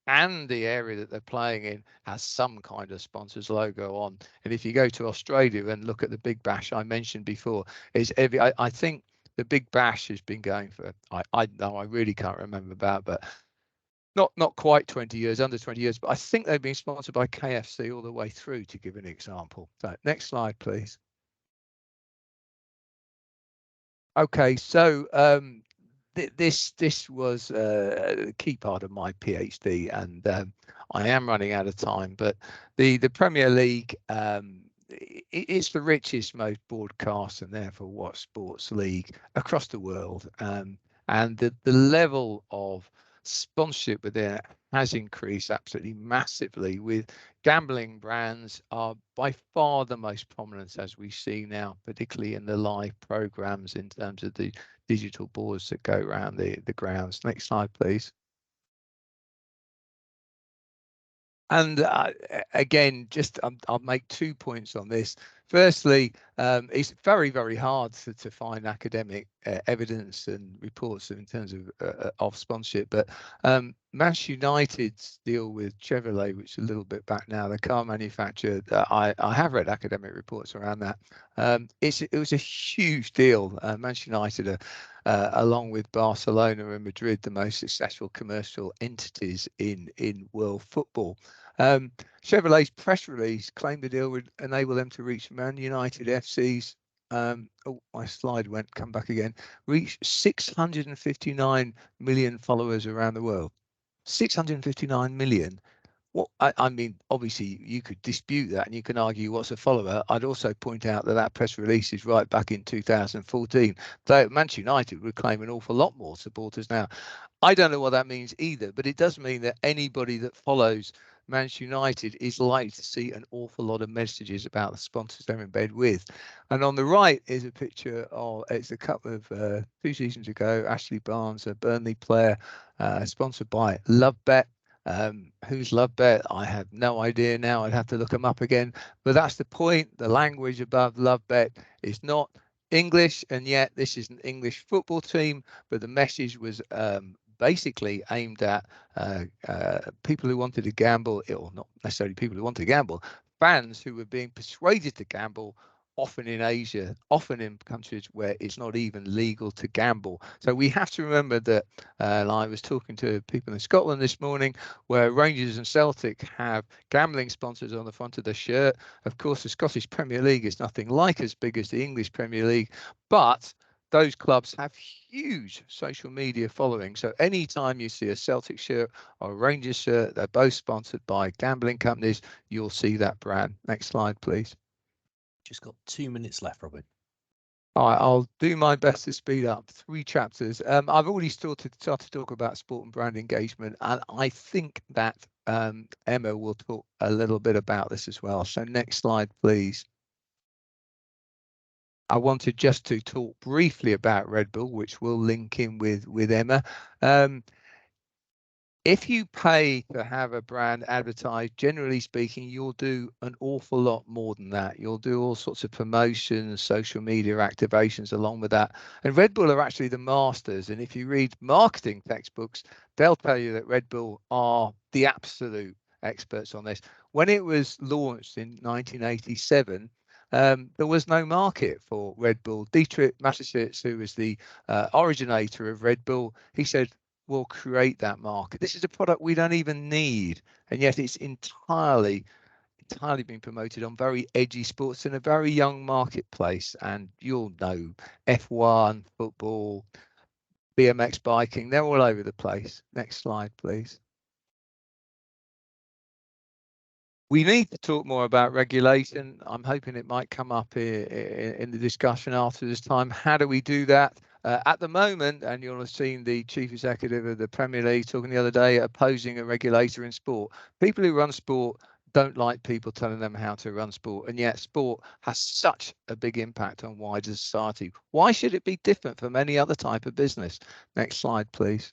and the area that they're playing in has some kind of sponsor's logo on. And if you go to Australia and look at the Big Bash I mentioned before, I think the Big Bash has been going for, I really can't remember about, but not quite 20 years, under 20 years, but I think they've been sponsored by KFC all the way through, to give an example. So next slide, please. Okay, so this was a key part of my PhD, and I am running out of time. But the Premier League it's the richest, most broadcast, and therefore watched sports league across the world, and the level of sponsorship within it has increased absolutely massively, with gambling brands are by far the most prominent, as we see now, particularly in the live programs in terms of the digital boards that go around the grounds. Next slide, please. And again, just I'll make 2 points on this. Firstly, it's very, very hard to find academic evidence and reports in terms of sponsorship. But Manchester United's deal with Chevrolet, which is a little bit back now, the car manufacturer, I have read academic reports around that. It was a huge deal. Manchester United along with Barcelona and Madrid, the most successful commercial entities in world football. Chevrolet's press release claimed the deal would enable them to reach Man United FC's oh, my slide went, come back again, reach 659 million followers around the world. 659 million. Well, I mean, obviously you could dispute that and you can argue what's a follower. I'd also point out that that press release is right back in 2014. Though Manchester United would claim an awful lot more supporters now. I don't know what that means either, but it does mean that anybody that follows Manchester United is likely to see an awful lot of messages about the sponsors they're in bed with. And on the right is a picture of, it's a couple of 2 seasons ago, Ashley Barnes, a Burnley player, sponsored by LoveBet. Who's LoveBet? I have no idea now. I'd have to look them up again. But that's the point. The language above LoveBet is not English, and yet this is an English football team. But the message was basically aimed at people who wanted to gamble, or not necessarily people who wanted to gamble, fans who were being persuaded to gamble, often in Asia, often in countries where it's not even legal to gamble. So we have to remember that, and I was talking to people in Scotland this morning, where Rangers and Celtic have gambling sponsors on the front of the shirt. Of course, the Scottish Premier League is nothing like as big as the English Premier League, but those clubs have huge social media following. So anytime you see a Celtic shirt or a Rangers shirt, they're both sponsored by gambling companies, you'll see that brand. Next slide, please. Just got 2 minutes left, Robin. All right, I'll do my best to speed up. 3 chapters. I've already started to talk about sport and brand engagement, and I think that Emma will talk a little bit about this as well. So next slide, please. I wanted just to talk briefly about Red Bull, which will link in with Emma. If you pay to have a brand advertised, generally speaking, you'll do an awful lot more than that. You'll do all sorts of promotions, social media activations along with that. And Red Bull are actually the masters. And if you read marketing textbooks, they'll tell you that Red Bull are the absolute experts on this. When it was launched in 1987, there was no market for Red Bull. Dietrich Mateschitz, who was the originator of Red Bull, he said, will create that market. This is a product we don't even need, and yet it's entirely being promoted on very edgy sports in a very young marketplace. And you'll know F1, football, BMX biking, they're all over the place. Next slide, please. We need to talk more about regulation. I'm hoping it might come up in the discussion after this time. How do we do that? At the moment, and you'll have seen the chief executive of the Premier League talking the other day, opposing a regulator in sport. People who run sport don't like people telling them how to run sport, and yet sport has such a big impact on wider society. Why should it be different from any other type of business? Next slide, please.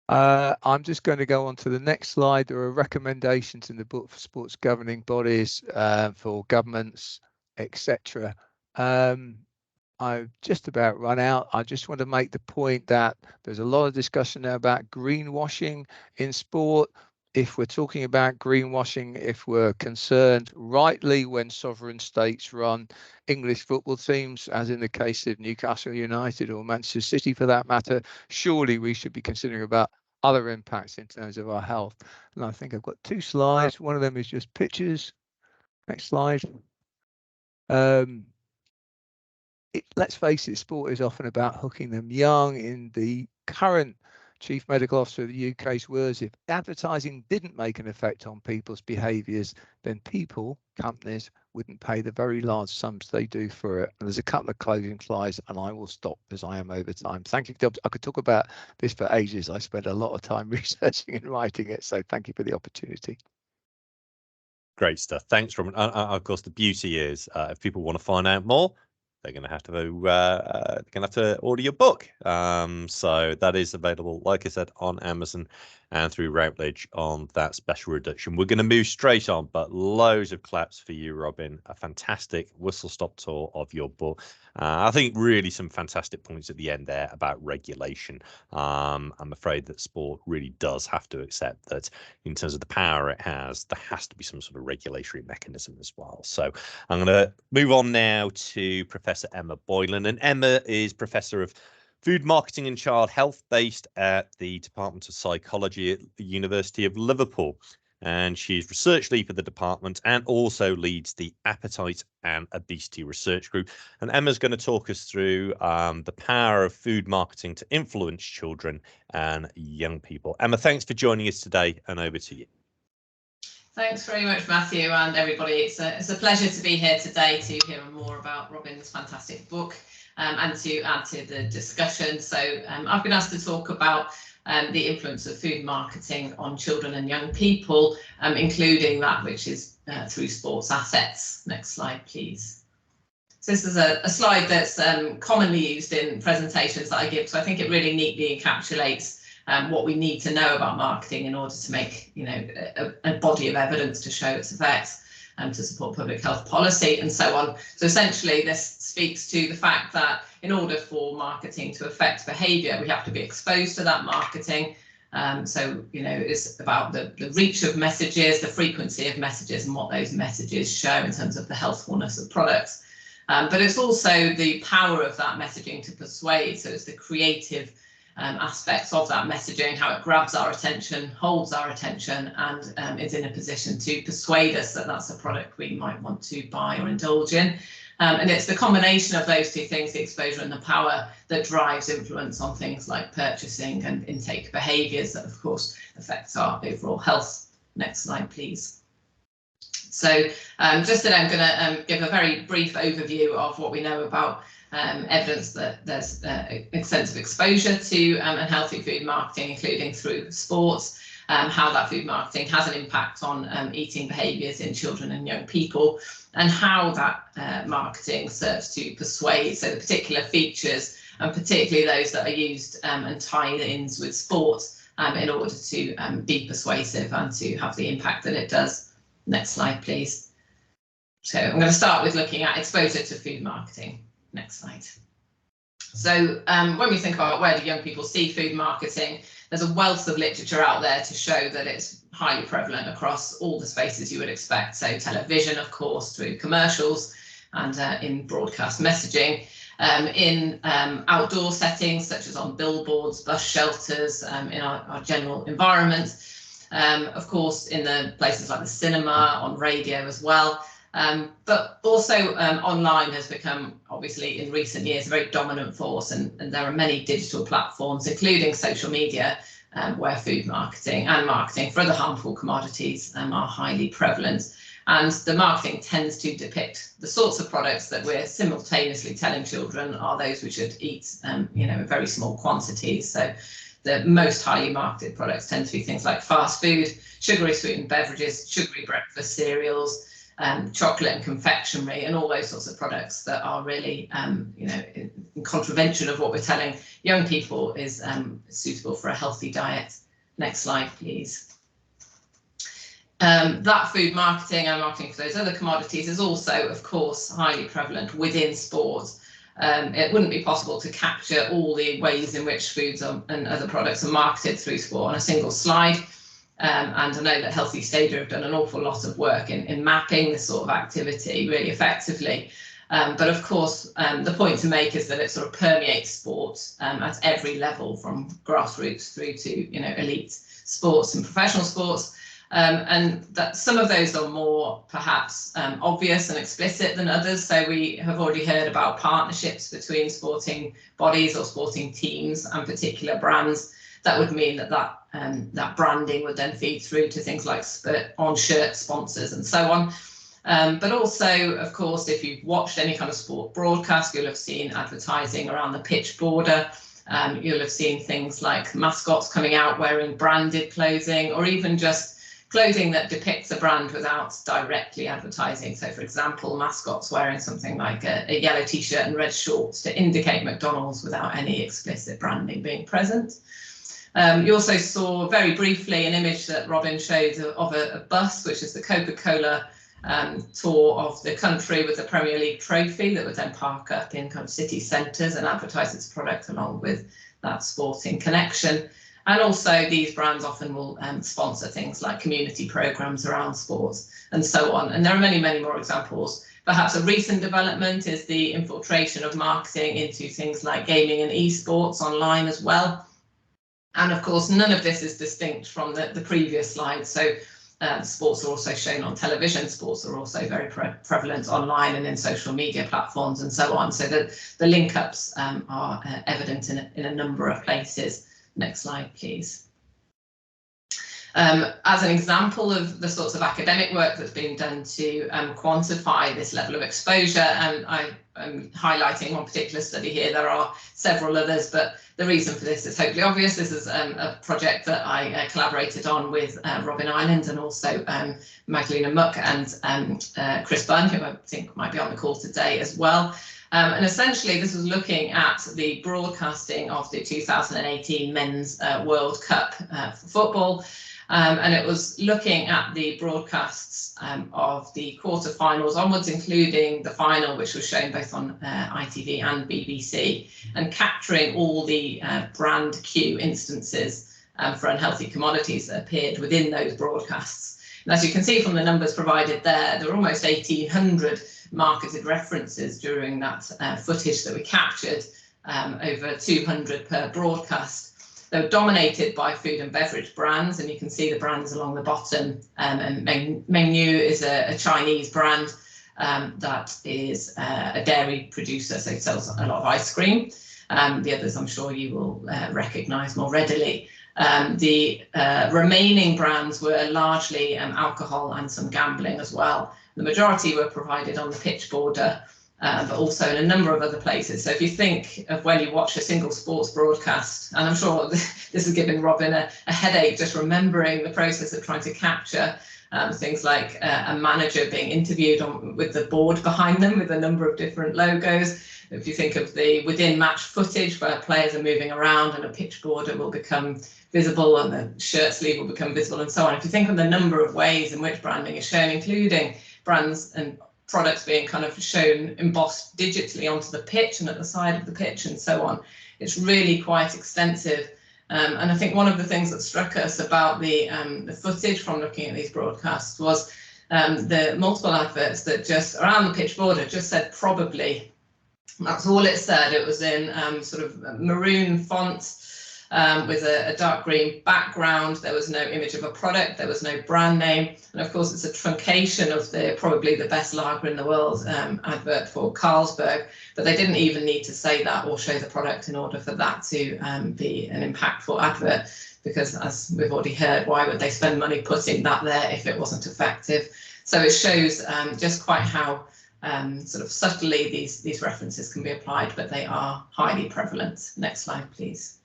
I'm just going to go on to the next slide. There are recommendations in the book for sports governing bodies, for governments, etc. I've just about run out. I just want to make the point that there's a lot of discussion now about greenwashing in sport. If we're talking about greenwashing, if we're concerned rightly when sovereign states run English football teams, as in the case of Newcastle United or Manchester City for that matter, surely we should be considering about other impacts in terms of our health. And I think I've got 2 slides. One of them is just pictures. Next slide. Let's face it, sport is often about hooking them young. In the current Chief Medical Officer of the UK's words, if advertising didn't make an effect on people's behaviours, then people, companies, wouldn't pay the very large sums they do for it. And there's a couple of closing slides, and I will stop because I am over time. Thank you. I could talk about this for ages. I spent a lot of time researching and writing it, so thank you for the opportunity. Great stuff. Thanks, Robin. Of course, the beauty is if people want to find out more, they're going to have to order your book. So that is available, like I said, on Amazon and through Routledge on that special reduction. We're going to move straight on, but loads of claps for you, Robin. A fantastic whistle-stop tour of your book. I think really some fantastic points at the end there about regulation. I'm afraid that sport really does have to accept that in terms of the power it has, there has to be some sort of regulatory mechanism as well. So I'm going to move on now to Professor Emma Boylan. And Emma is Professor of Food Marketing and Child Health based at the Department of Psychology at the University of Liverpool. And she's research lead for the department and also leads the Appetite and Obesity Research Group. And Emma's going to talk us through the power of food marketing to influence children and young people. Emma, thanks for joining us today, and over to you. Thanks very much, Matthew, and everybody. It's a pleasure to be here today to hear more about Robin's fantastic book and to add to the discussion. So I've been asked to talk about the influence of food marketing on children and young people, including that which is through sports assets. Next slide, please. So this is a slide that's commonly used in presentations that I give, so I think it really neatly encapsulates what we need to know about marketing in order to make, a body of evidence to show its effects and to support public health policy and so on. So essentially, this speaks to the fact that in order for marketing to affect behaviour, we have to be exposed to that marketing. It's about the reach of messages, the frequency of messages, and what those messages show in terms of the healthfulness of products. But it's also the power of that messaging to persuade. So it's the creative aspects of that messaging, how it grabs our attention, holds our attention, and is in a position to persuade us that that's a product we might want to buy or indulge in. And it's the combination of those two things, the exposure and the power, that drives influence on things like purchasing and intake behaviours that, of course, affects our overall health. Next slide, please. So just today, I'm going to give a very brief overview of what we know about evidence that there's extensive exposure to unhealthy food marketing, including through sports, how that food marketing has an impact on eating behaviours in children and young people, and how that marketing serves to persuade, so the particular features, and particularly those that are used and tie-ins with sport in order to be persuasive and to have the impact that it does. Next slide, please. So I'm going to start with looking at exposure to food marketing. Next slide. So when we think about where do young people see food marketing, there's a wealth of literature out there to show that it's highly prevalent across all the spaces you would expect. So television, of course, through commercials and in broadcast messaging, in outdoor settings, such as on billboards, bus shelters, in our general environment, of course, in the places like the cinema, on radio as well. But also online has become, obviously, in recent years, a very dominant force, and there are many digital platforms, including social media, where food marketing and marketing for other harmful commodities are highly prevalent. And the marketing tends to depict the sorts of products that we're simultaneously telling children are those we should eat, in very small quantities. So the most highly marketed products tend to be things like fast food, sugary sweetened beverages, sugary breakfast cereals, chocolate and confectionery, and all those sorts of products that are really, in contravention of what we're telling young people is suitable for a healthy diet. Next slide, please. That food marketing and marketing for those other commodities is also, of course, highly prevalent within sport. It wouldn't be possible to capture all the ways in which foods and other products are marketed through sport on a single slide. And I know that Healthy Stadia have done an awful lot of work in mapping this sort of activity really effectively. But of course, the point to make is that it sort of permeates sport at every level, from grassroots through to elite sports and professional sports. And that some of those are more perhaps obvious and explicit than others. So we have already heard about partnerships between sporting bodies or sporting teams and particular brands. That would mean that branding would then feed through to things like on-shirt sponsors and so on. But also, of course, if you've watched any kind of sport broadcast, you'll have seen advertising around the pitch border. You'll have seen things like mascots coming out wearing branded clothing, or even just clothing that depicts a brand without directly advertising. So, for example, mascots wearing something like a yellow t-shirt and red shorts to indicate McDonald's without any explicit branding being present. You also saw very briefly an image that Robin showed of a bus, which is the Coca-Cola tour of the country with the Premier League trophy, that would then park up in kind of city centres and advertise its product along with that sporting connection. And also these brands often will sponsor things like community programmes around sports and so on. And there are many, many more examples. Perhaps a recent development is the infiltration of marketing into things like gaming and esports online as well. And of course, none of this is distinct from the previous slide. So sports are also shown on television. Sports are also very prevalent online and in social media platforms and so on. So the link-ups are evident in a number of places. Next slide, please. As an example of the sorts of academic work that's been done to quantify this level of exposure, and I'm highlighting one particular study here. There are several others, but the reason for this is hopefully obvious. This is a project that I collaborated on with Robin Ireland and also Magdalena Muck and Chris Bunn, who I think might be on the call today as well. And essentially, this was looking at the broadcasting of the 2018 Men's World Cup for football. And it was looking at the broadcasts of the quarterfinals onwards, including the final, which was shown both on ITV and BBC, and capturing all the brand cue instances for unhealthy commodities that appeared within those broadcasts. And as you can see from the numbers provided there were almost 1,800 marketed references during that footage that we captured, over 200 per broadcast. They were dominated by food and beverage brands, and you can see the brands along the bottom. And Mengniu is a Chinese brand that is a dairy producer, so it sells a lot of ice cream. The others I'm sure you will recognise more readily. The remaining brands were largely alcohol and some gambling as well. The majority were provided on the pitch border, but also in a number of other places. So if you think of when you watch a single sports broadcast, and I'm sure this is giving Robin a headache just remembering the process of trying to capture things like a manager being interviewed with the board behind them with a number of different logos. If you think of the within match footage where players are moving around and a pitch border will become visible and the shirt sleeve will become visible and so on. If you think of the number of ways in which branding is shown, including brands and products being kind of shown embossed digitally onto the pitch and at the side of the pitch and so on, it's really quite extensive. And I think one of the things that struck us about the footage from looking at these broadcasts was the multiple adverts that just around the pitch border just said probably. That's all it said. It was in sort of maroon font. with a dark green background. There was no image of a product, there was no brand name, and of course it's a truncation of probably the best lager in the world advert for Carlsberg, but they didn't even need to say that or show the product in order for that to be an impactful advert, because as we've already heard, why would they spend money putting that there if it wasn't effective? So it shows just quite how sort of subtly these references can be applied, but they are highly prevalent. Next slide, please.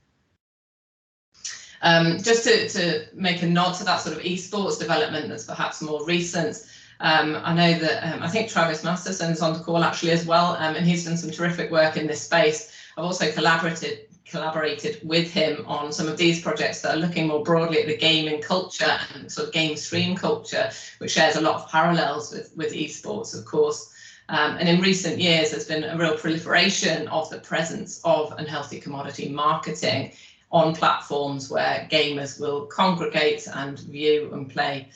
Just to make a nod to that sort of esports development that's perhaps more recent, I know that I think Travis Masterson's on the call actually as well, and he's done some terrific work in this space. I've also collaborated with him on some of these projects that are looking more broadly at the gaming culture and sort of game stream culture, which shares a lot of parallels with esports, of course. And in recent years, there's been a real proliferation of the presence of unhealthy commodity marketing on platforms where gamers will congregate and view and play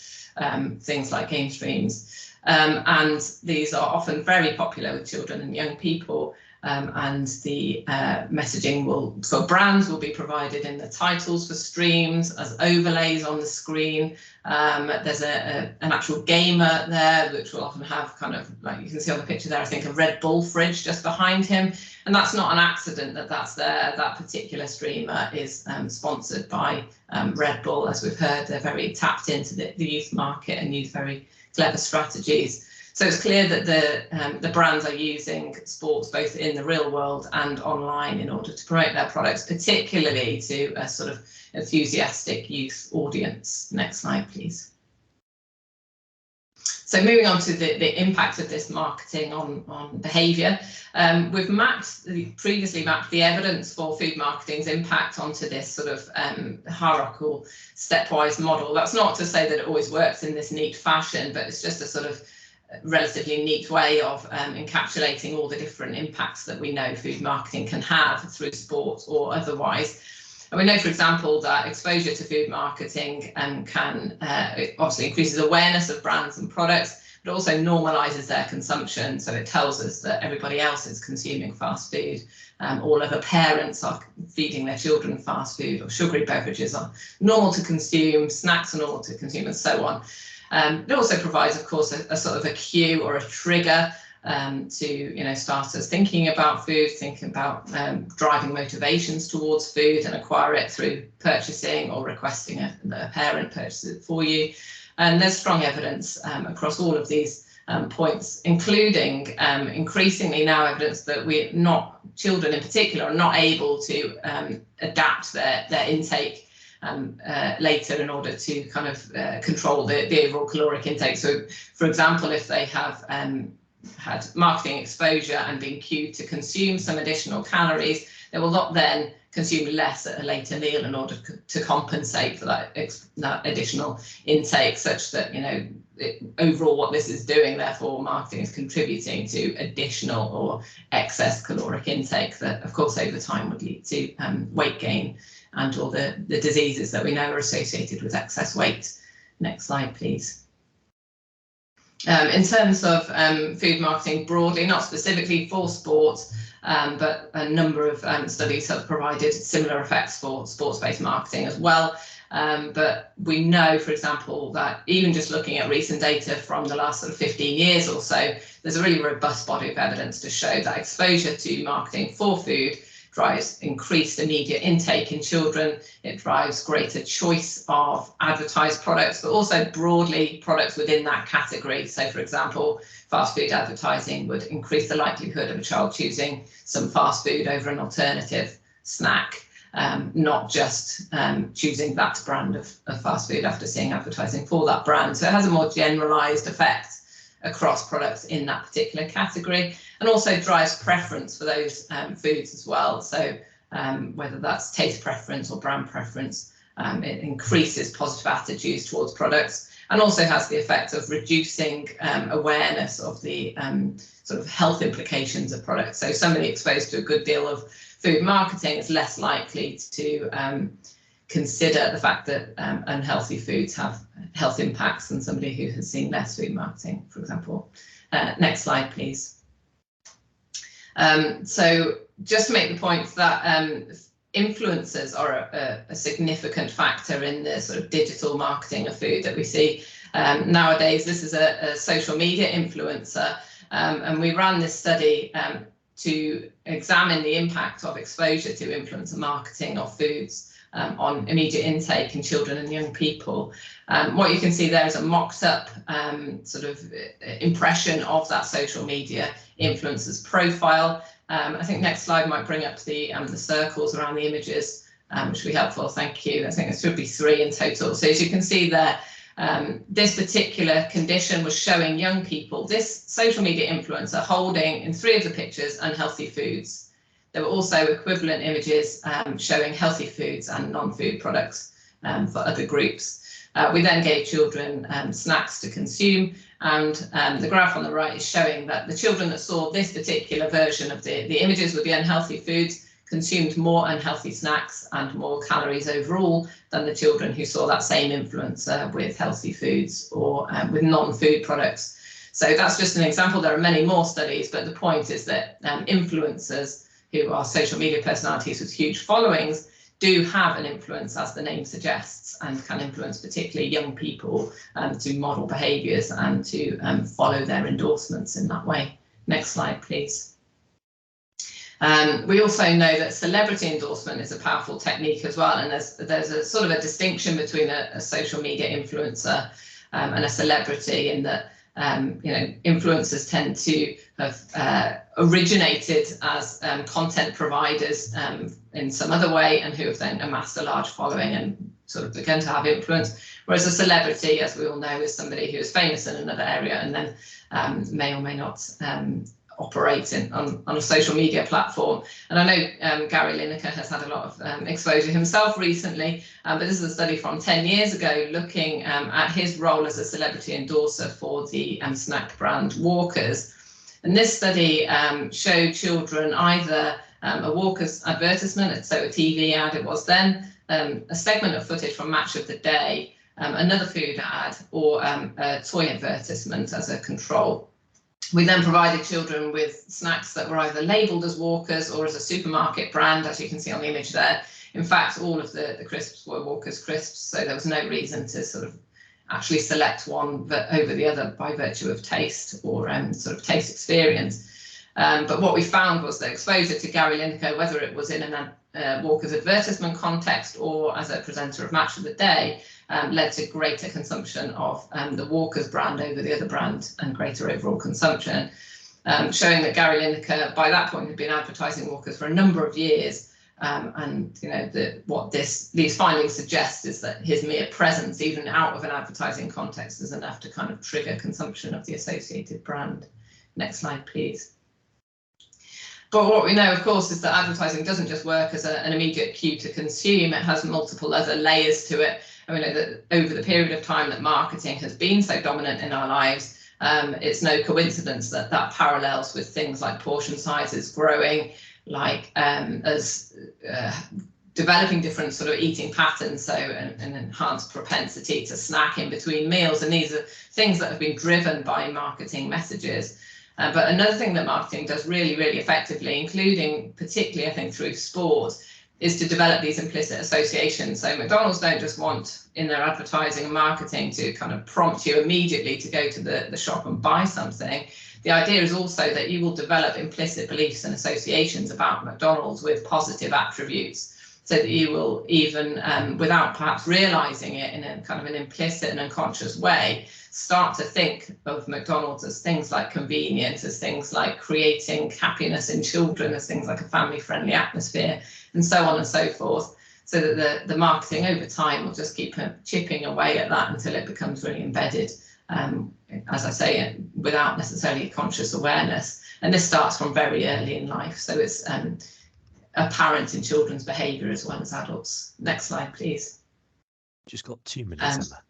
things like game streams. And these are often very popular with children and young people. And the messaging for brands will be provided in the titles for streams as overlays on the screen. There's an actual gamer there, which will often have kind of, like you can see on the picture there, I think a Red Bull fridge just behind him. And that's not an accident that that's there. That particular streamer is sponsored by Red Bull. As we've heard, they're very tapped into the youth market and use very clever strategies. So it's clear that the brands are using sports both in the real world and online in order to promote their products, particularly to a sort of enthusiastic youth audience. Next slide, please. So moving on to the impact of this marketing on behaviour, we've previously mapped the evidence for food marketing's impact onto this sort of hierarchical stepwise model. That's not to say that it always works in this neat fashion, but it's just a sort of relatively neat way of encapsulating all the different impacts that we know food marketing can have through sport or otherwise. And we know, for example, that exposure to food marketing can obviously increases awareness of brands and products, but also normalises their consumption. So it tells us that everybody else is consuming fast food. All other parents are feeding their children fast food, or sugary beverages are normal to consume, snacks are normal to consume, and so on. It also provides, of course, a sort of a cue or a trigger to start us thinking about food, thinking about driving motivations towards food and acquire it through purchasing or requesting that a parent purchase it for you. And there's strong evidence across all of these points, including increasingly now evidence that children in particular are not able to adapt their intake later in order to kind of control the overall caloric intake. So, for example, if they have had marketing exposure and been cued to consume some additional calories, they will not then consume less at a later meal in order to compensate for that additional intake, such that overall what this is doing, therefore marketing is contributing to additional or excess caloric intake that of course over time would lead to weight gain and all the diseases that we know are associated with excess weight. Next slide, please. In terms of food marketing broadly, not specifically for sports, but a number of studies have provided similar effects for sports-based marketing as well. But we know, for example, that even just looking at recent data from the last sort of 15 years or so, there's a really robust body of evidence to show that exposure to marketing for food drives increased immediate intake in children. It drives greater choice of advertised products, but also broadly products within that category. So, for example, fast food advertising would increase the likelihood of a child choosing some fast food over an alternative snack, not just choosing that brand of fast food after seeing advertising for that brand. So it has a more generalised effect across products in that particular category, and also drives preference for those foods as well. So whether that's taste preference or brand preference, it increases positive attitudes towards products, and also has the effect of reducing awareness of the sort of health implications of products. So somebody exposed to a good deal of food marketing is less likely to consider the fact that unhealthy foods have health impacts than somebody who has seen less food marketing, for example. Next slide, please. So just to make the point that influencers are a significant factor in the sort of digital marketing of food that we see nowadays. This is a social media influencer, and we ran this study to examine the impact of exposure to influencer marketing of foods on immediate intake in children and young people. What you can see there is a mocked up sort of impression of that social media influencer's profile. I think next slide might bring up the circles around the images, which would be helpful. Thank you. I think there should be 3 in total. So as you can see there, this particular condition was showing young people this social media influencer holding in 3 of the pictures unhealthy foods. There were also equivalent images showing healthy foods and non-food products for other groups. We then gave children snacks to consume, and the graph on the right is showing that the children that saw this particular version of the images with the unhealthy foods consumed more unhealthy snacks and more calories overall than the children who saw that same influencer with healthy foods or with non-food products. So that's just an example. There are many more studies, but the point is that influencers who are social media personalities with huge followings do have an influence, as the name suggests, and can influence particularly young people to model behaviours and to follow their endorsements in that way. Next slide, please. We also know that celebrity endorsement is a powerful technique as well, and there's a sort of a distinction between a social media influencer and a celebrity, in that influencers tend to have originated as content providers in some other way, and who have then amassed a large following and sort of begun to have influence. Whereas a celebrity, as we all know, is somebody who is famous in another area and then may or may not operate on a social media platform. And I know Gary Lineker has had a lot of exposure himself recently, but this is a study from 10 years ago looking at his role as a celebrity endorser for the snack brand Walker's. And this study showed children either a Walker's advertisement, so a TV ad it was then, a segment of footage from Match of the Day, another food ad, or a toy advertisement as a control. We then provided children with snacks that were either labelled as Walker's or as a supermarket brand, as you can see on the image there. In fact, all of the crisps were Walker's crisps, so there was no reason to sort of actually select one over the other by virtue of taste or sort of taste experience. But what we found was that exposure to Gary Lineker, whether it was in an Walker's advertisement context or as a presenter of Match of the Day, led to greater consumption of the Walker's brand over the other brand and greater overall consumption, showing that Gary Lineker by that point had been advertising Walker's for a number of years. And what these findings suggest is that his mere presence, even out of an advertising context, is enough to kind of trigger consumption of the associated brand. Next slide, please. But what we know, of course, is that advertising doesn't just work as an immediate cue to consume. It has multiple other layers to it. And we know that over the period of time that marketing has been so dominant in our lives, it's no coincidence that that parallels with things like portion sizes growing, like developing different sort of eating patterns, so an enhanced propensity to snack in between meals. And these are things that have been driven by marketing messages. But another thing that marketing does really, really effectively, including particularly, I think, through sport, is to develop these implicit associations. So McDonald's don't just want in their advertising and marketing to kind of prompt you immediately to go to the shop and buy something. The idea is also that you will develop implicit beliefs and associations about McDonald's with positive attributes, so that you will even, without perhaps realizing it in a kind of an implicit and unconscious way, start to think of McDonald's as things like convenience, as things like creating happiness in children, as things like a family-friendly atmosphere, and so on and so forth, so that the marketing over time will just keep chipping away at that until it becomes really embedded, as I say, without necessarily conscious awareness. And this starts from very early in life, so it's apparent in children's behaviour as well as adults. Next slide, please. Just got 2 minutes, Emma.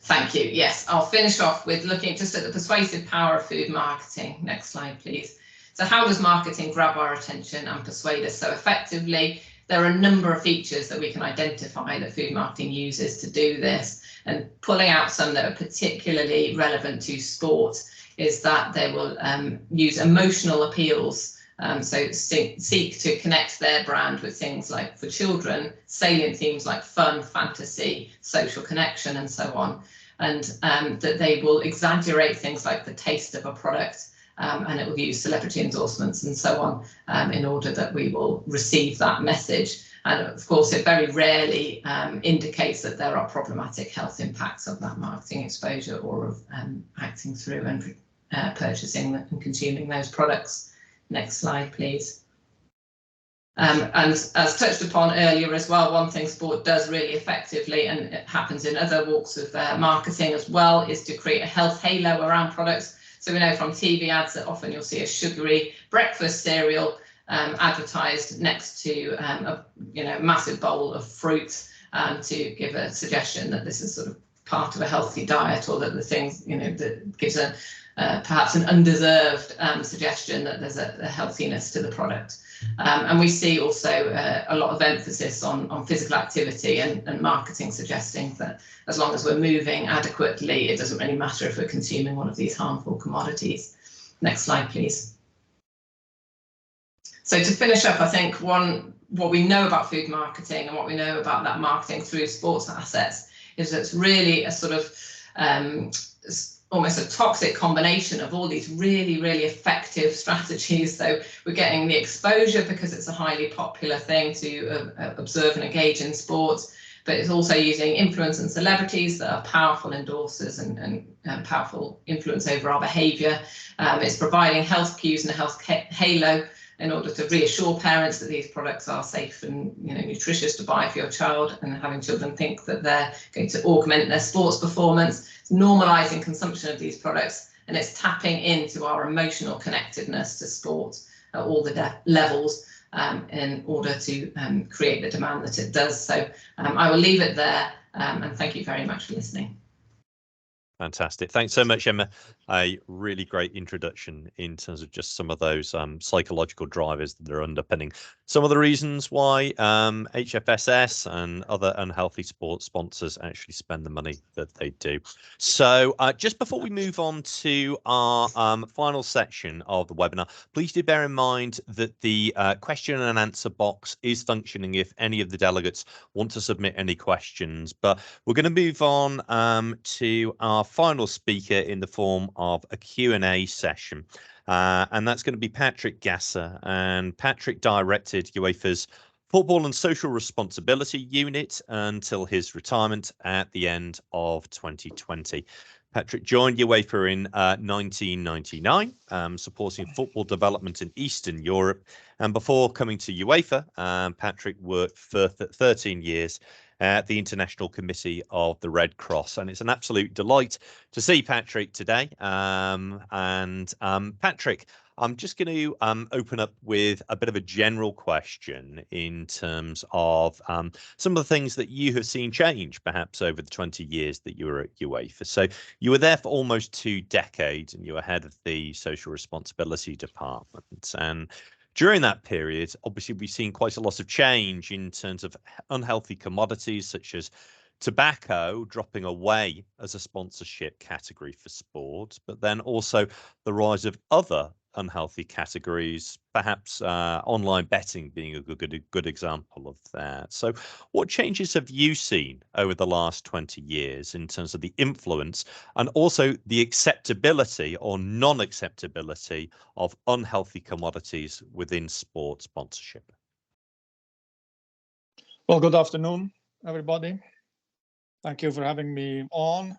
Thank you. Yes, I'll finish off with looking just at the persuasive power of food marketing. Next slide, please. So how does marketing grab our attention and persuade us so effectively? There are a number of features that we can identify that food marketing uses to do this, and pulling out some that are particularly relevant to sport is that they will use emotional appeals So seek to connect their brand with things like, for children, salient themes like fun, fantasy, social connection, and so on. And that they will exaggerate things like the taste of a product, and it will use celebrity endorsements and so on in order that we will receive that message. And of course, it very rarely indicates that there are problematic health impacts of that marketing exposure or of acting through and purchasing and consuming those products. Next slide, please. And as touched upon earlier as well, one thing sport does really effectively, and it happens in other walks of marketing as well, is to create a health halo around products. So we know from TV ads that often you'll see a sugary breakfast cereal advertised next to a massive bowl of fruit to give a suggestion that this is sort of part of a healthy diet, or that the things, that gives a perhaps an undeserved suggestion that there's a healthiness to the product. And we see also a lot of emphasis on physical activity and marketing suggesting that as long as we're moving adequately, it doesn't really matter if we're consuming one of these harmful commodities. Next slide, please. So to finish up, I think what we know about food marketing and what we know about that marketing through sports assets is that it's really a sort of almost a toxic combination of all these really, really effective strategies. So we're getting the exposure because it's a highly popular thing to observe and engage in sports, but it's also using influence and celebrities that are powerful endorsers and powerful influence over our behaviour. It's providing health cues and a health halo in order to reassure parents that these products are safe and nutritious to buy for your child, and having children think that they're going to augment their sports performance. It's normalising consumption of these products, and it's tapping into our emotional connectedness to sport at all the levels in order to create the demand that it does. So I will leave it there, and thank you very much for listening. Fantastic. Thanks so much, Emma. A really great introduction in terms of just some of those psychological drivers that are underpinning some of the reasons why HFSS and other unhealthy sports sponsors actually spend the money that they do. So just before we move on to our final section of the webinar, please do bear in mind that the question and answer box is functioning if any of the delegates want to submit any questions. But we're going to move on to our final speaker in the form of a Q&A session. And that's going to be Patrick Gasser. And Patrick directed UEFA's Football and Social Responsibility Unit until his retirement at the end of 2020. Patrick joined UEFA in 1999, supporting football development in Eastern Europe. And before coming to UEFA, Patrick worked for 13 years at the International Committee of the Red Cross. And it's an absolute delight to see Patrick today. Patrick, I'm just going to open up with a bit of a general question in terms of some of the things that you have seen change, perhaps over the 20 years that you were at UEFA. So you were there for almost 2 decades, and you were head of the Social Responsibility Department. And during that period, obviously, we've seen quite a lot of change in terms of unhealthy commodities such as tobacco dropping away as a sponsorship category for sport, but then also the rise of other unhealthy categories, perhaps online betting being a good example of that. So what changes have you seen over the last 20 years in terms of the influence and also the acceptability or non-acceptability of unhealthy commodities within sport sponsorship? Well, good afternoon, everybody. Thank you for having me on.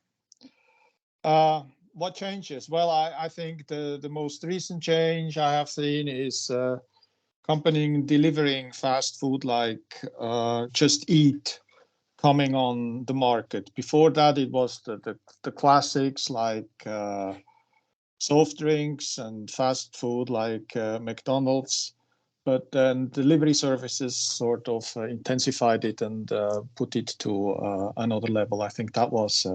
What changes? Well, I think the most recent change I have seen is company delivering fast food like Just Eat coming on the market. Before that, it was the classics like soft drinks and fast food like McDonald's. But then delivery services sort of intensified it and put it to another level. I think that was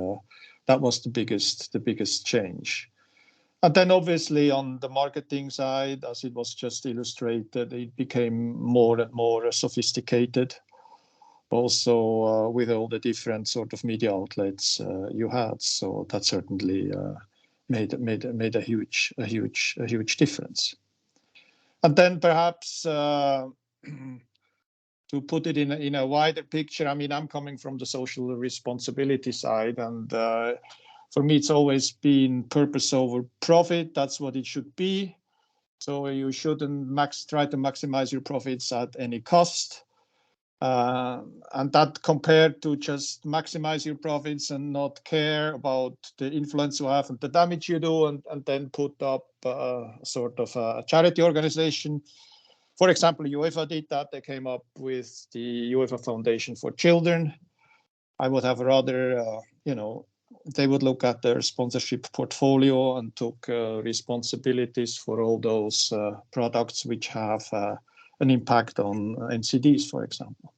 the biggest change. And then obviously on the marketing side, as it was just illustrated, it became more and more sophisticated. Also with all the different sort of media outlets you had, so that certainly made a huge difference. And then perhaps to put it in a wider picture, I mean, I'm coming from the social responsibility side, and for me, it's always been purpose over profit. That's what it should be. So you shouldn't try to maximize your profits at any cost. And that compared to just maximize your profits and not care about the influence you have and the damage you do, and then put up sort of a charity organization. For example, UEFA did that. They came up with the UEFA Foundation for Children. I would have rather, they would look at their sponsorship portfolio and took responsibilities for all those products which have an impact on NCDs, for example.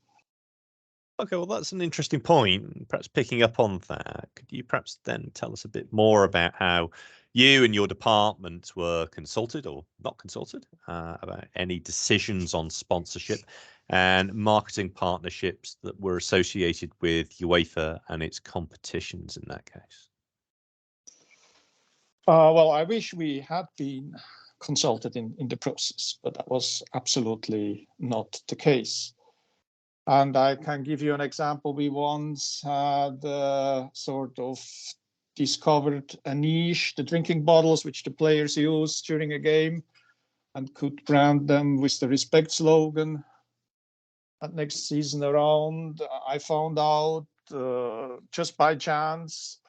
Okay, well, that's an interesting point. Perhaps picking up on that, could you perhaps then tell us a bit more about how you and your department were consulted or not consulted about any decisions on sponsorship and marketing partnerships that were associated with UEFA and its competitions in that case? Well, I wish we had been consulted in the process, but that was absolutely not the case. And I can give you an example. We once had sort of discovered a niche, the drinking bottles which the players use during a game, and could brand them with the respect slogan. And next season around, I found out just by chance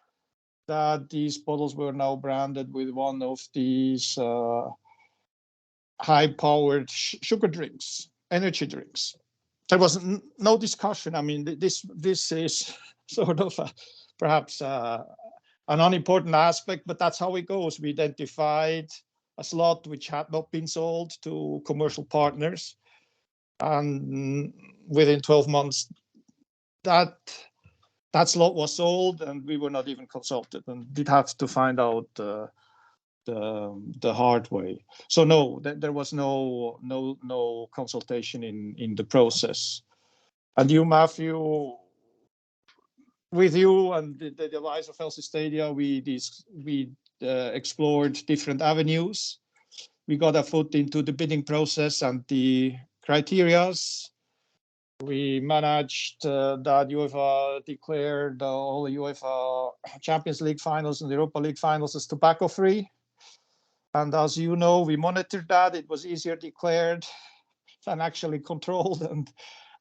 that these bottles were now branded with one of these high-powered sugar drinks, energy drinks. There was no discussion. I mean, this is sort of perhaps an unimportant aspect, but that's how it goes. We identified a slot which had not been sold to commercial partners, and within 12 months, that slot was sold, and we were not even consulted, and did have to find out the hard way. So no, there was no consultation in the process. And you, Matthew, with you and the device of Healthy Stadia, we explored different avenues. We got a foot into the bidding process and the criterias. We managed that UEFA declared all the UEFA Champions League finals and Europa League finals as tobacco-free. And as you know, we monitored that. It was easier declared than actually controlled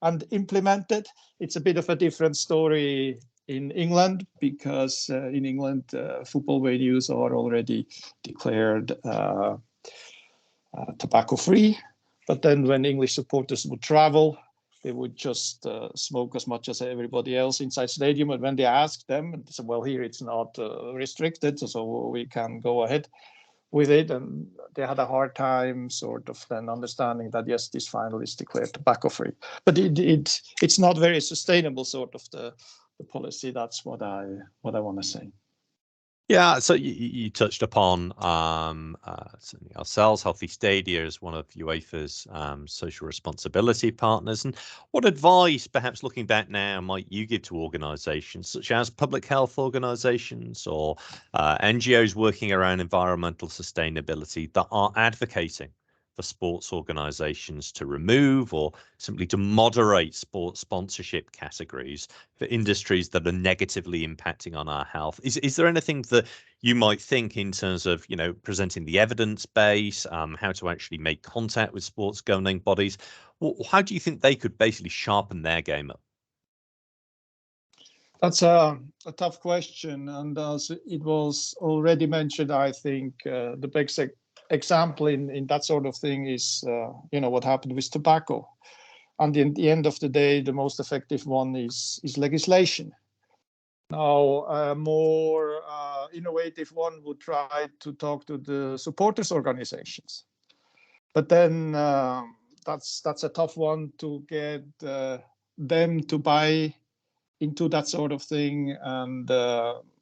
and implemented. It's a bit of a different story in England, because in England, football venues are already declared tobacco-free. But then when English supporters would travel, they would just smoke as much as everybody else inside stadium. And when they asked them, they said, well, here it's not restricted, so we can go ahead with it. And they had a hard time sort of then understanding that, yes, this final is declared tobacco-free. But it's not very sustainable, sort of the policy. That's what I want to say. Yeah, so you touched upon certainly ourselves, Healthy Stadia, as one of UEFA's social responsibility partners. And what advice, perhaps looking back now, might you give to organisations such as public health organisations or NGOs working around environmental sustainability that are advocating for sports organisations to remove or simply to moderate sports sponsorship categories for industries that are negatively impacting on our health? Is there anything that you might think in terms of, presenting the evidence base, how to actually make contact with sports governing bodies? How do you think they could basically sharpen their game up? That's a tough question. And as it was already mentioned, I think the basic example in that sort of thing is, what happened with tobacco. And in the end of the day, the most effective one is legislation. Now, a more innovative one would try to talk to the supporters organizations. But then that's a tough one to get them to buy into that sort of thing and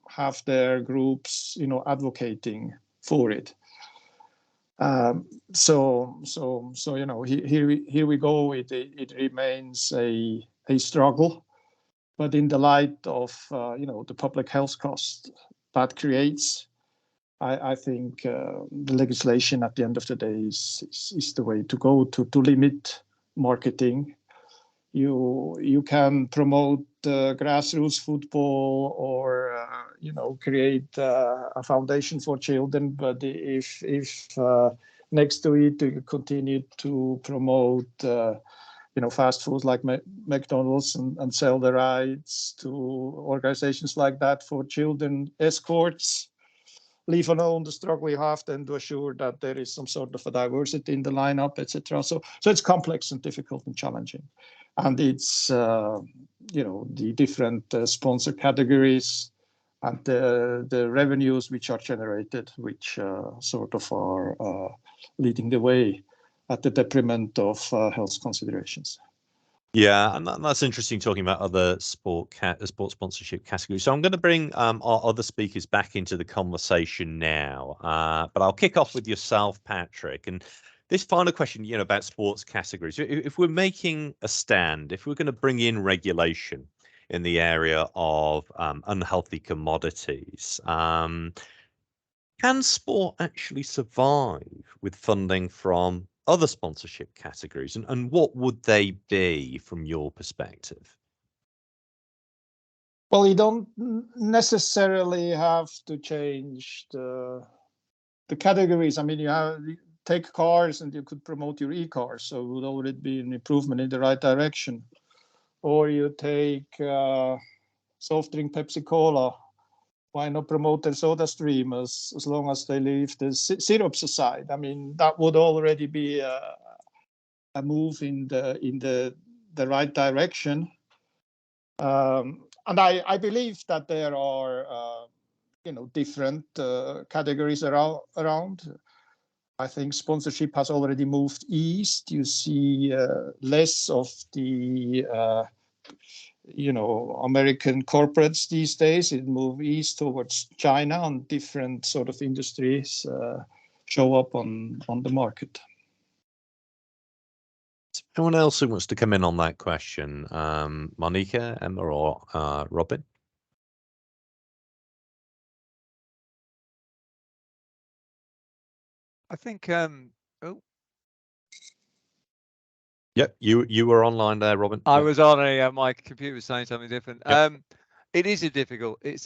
have their groups, advocating for it. So here we go. It remains a struggle, but in the light of the public health cost that creates, I think the legislation at the end of the day is the way to go to limit marketing. You can promote grassroots football or create a foundation for children, but if next to it you continue to promote fast food like McDonald's and sell the rights to organizations like that for children escorts, leave alone the struggle you have then to assure that there is some sort of a diversity in the lineup, etc. So it's complex and difficult and challenging. And it's, the different sponsor categories and the revenues which are generated, which sort of are leading the way at the detriment of health considerations. Yeah, and that's interesting talking about other sport sponsorship categories. So I'm going to bring our other speakers back into the conversation now, but I'll kick off with yourself, Patrick. And this final question, about sports categories. If we're making a stand, if we're going to bring in regulation in the area of unhealthy commodities, can sport actually survive with funding from other sponsorship categories, and what would they be from your perspective? Well, you don't necessarily have to change the categories. I mean, you take cars and you could promote your e-cars, so it would already be an improvement in the right direction. Or you take soft drink Pepsi Cola, why not promote their soda stream as long as they leave the syrups aside? I mean, that would already be a move in the right direction. And I believe that there are different categories around. I think sponsorship has already moved east. You see less of the American corporates these days. It moves east towards China, and different sort of industries show up on the market. Anyone else who wants to come in on that question? Monica, Emma, or Robin? I think Yep, you were online there, Robin. I was on my computer was saying something different. Yep. It's a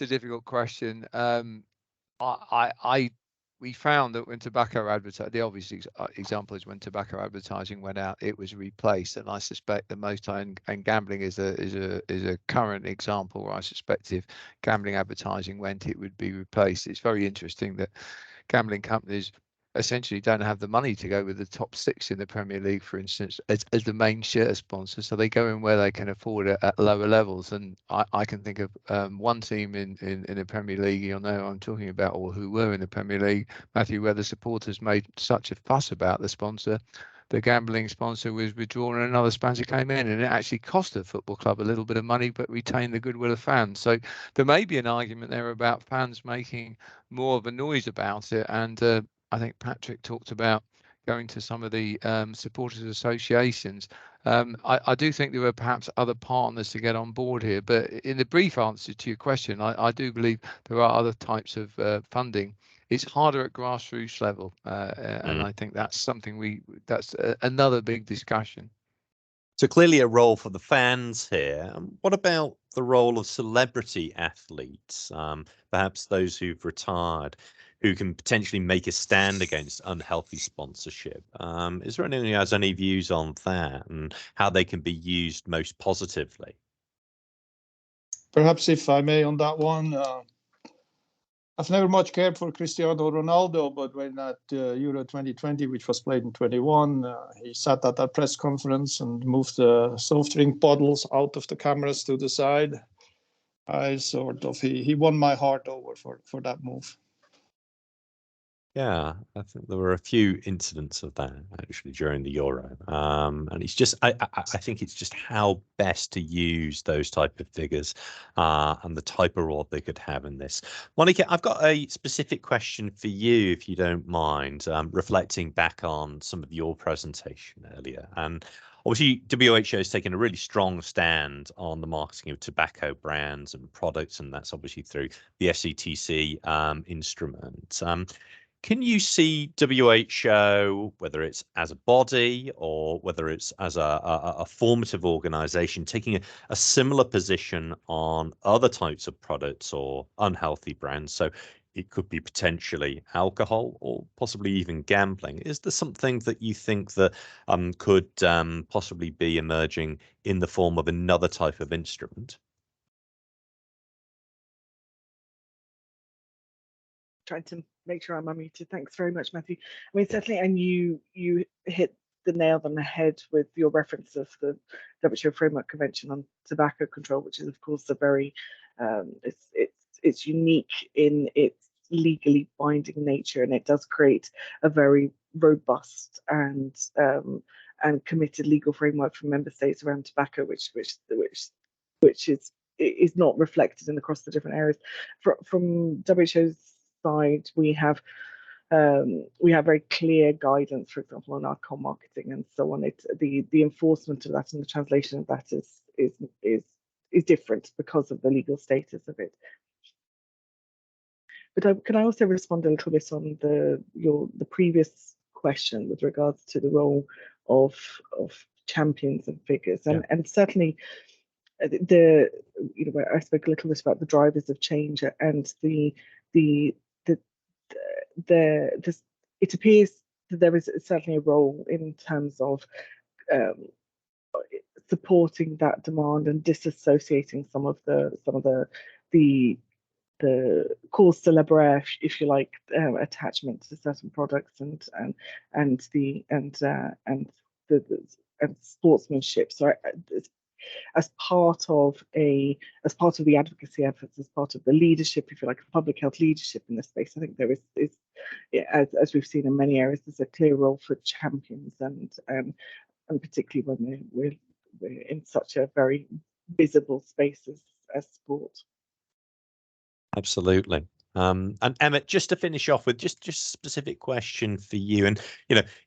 difficult question. We found that when tobacco advertising, the obvious example is when tobacco advertising went out, it was replaced, and I suspect that most time, and gambling is a current example where I suspect if gambling advertising went, it would be replaced. It's very interesting that gambling companies essentially don't have the money to go with the top 6 in the Premier League, for instance, as the main shirt sponsor. So they go in where they can afford it at lower levels. And I can think of one team in the Premier League, you'll know I'm talking about, or who were in the Premier League, Matthew, where the supporters made such a fuss about the sponsor. The gambling sponsor was withdrawn and another sponsor came in, and it actually cost the football club a little bit of money, but retained the goodwill of fans. So there may be an argument there about fans making more of a noise about it. And I think Patrick talked about going to some of the supporters associations. I do think there are perhaps other partners to get on board here, but in the brief answer to your question, I do believe there are other types of funding. It's harder at grassroots level, and I think that's something that's another big discussion. So clearly a role for the fans here. What about the role of celebrity athletes, perhaps those who've retired, who can potentially make a stand against unhealthy sponsorship? Is there anyone who has any views on that and how they can be used most positively? Perhaps if I may on that one, I've never much cared for Cristiano Ronaldo, but when at Euro 2020, which was played in 21, he sat at that press conference and moved the soft drink bottles out of the cameras to the side. He won my heart over for that move. Yeah, I think there were a few incidents of that actually during the Euro, and it's just I think it's just how best to use those type of figures and the type of role they could have in this. Monica, I've got a specific question for you, if you don't mind, reflecting back on some of your presentation earlier, and Obviously, WHO has taken a really strong stand on the marketing of tobacco brands and products, and that's obviously through the FCTC instrument. Can you see WHO, whether it's as a body or whether it's as a formative organization, taking a similar position on other types of products or unhealthy brands? So it could be potentially alcohol or possibly even gambling. Is there something that you think that could possibly be emerging in the form of another type of instrument? Trying to make sure I'm unmuted. Thanks very much, Matthew. I mean, certainly, and you hit the nail on the head with your reference of the WHO Framework Convention on Tobacco Control, which is, of course, a very it's unique in its legally binding nature, and it does create a very robust and committed legal framework for member states around tobacco, which is not reflected in across the different areas. From WHO's side, we have very clear guidance, for example, on alcohol marketing and so on. The enforcement of that and the translation of that is different because of the legal status of it. But can I also respond a little bit on the previous question with regards to the role of champions and figures, and certainly where I spoke a little bit about the drivers of change and it appears that there is certainly a role in terms of supporting that demand and disassociating some of the cause célèbre, if you like, attachment to certain products and sportsmanship. So as part of the advocacy efforts, as part of the leadership, if you like, public health leadership in this space, I think there is as we've seen in many areas, there's a clear role for champions, and particularly when we're in such a very visible space as sport. Absolutely. And Emmett, just to finish off with just a specific question for you, and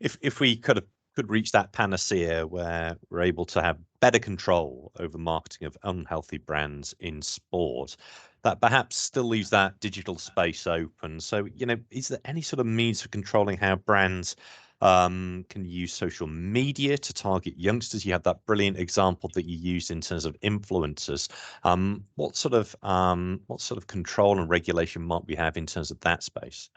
if we could reach that panacea where we're able to have better control over marketing of unhealthy brands in sport, that perhaps still leaves that digital space open. So, is there any sort of means for controlling how brands can use social media to target youngsters? You had that brilliant example that you used in terms of influencers. What sort of control and regulation might we have in terms of that space?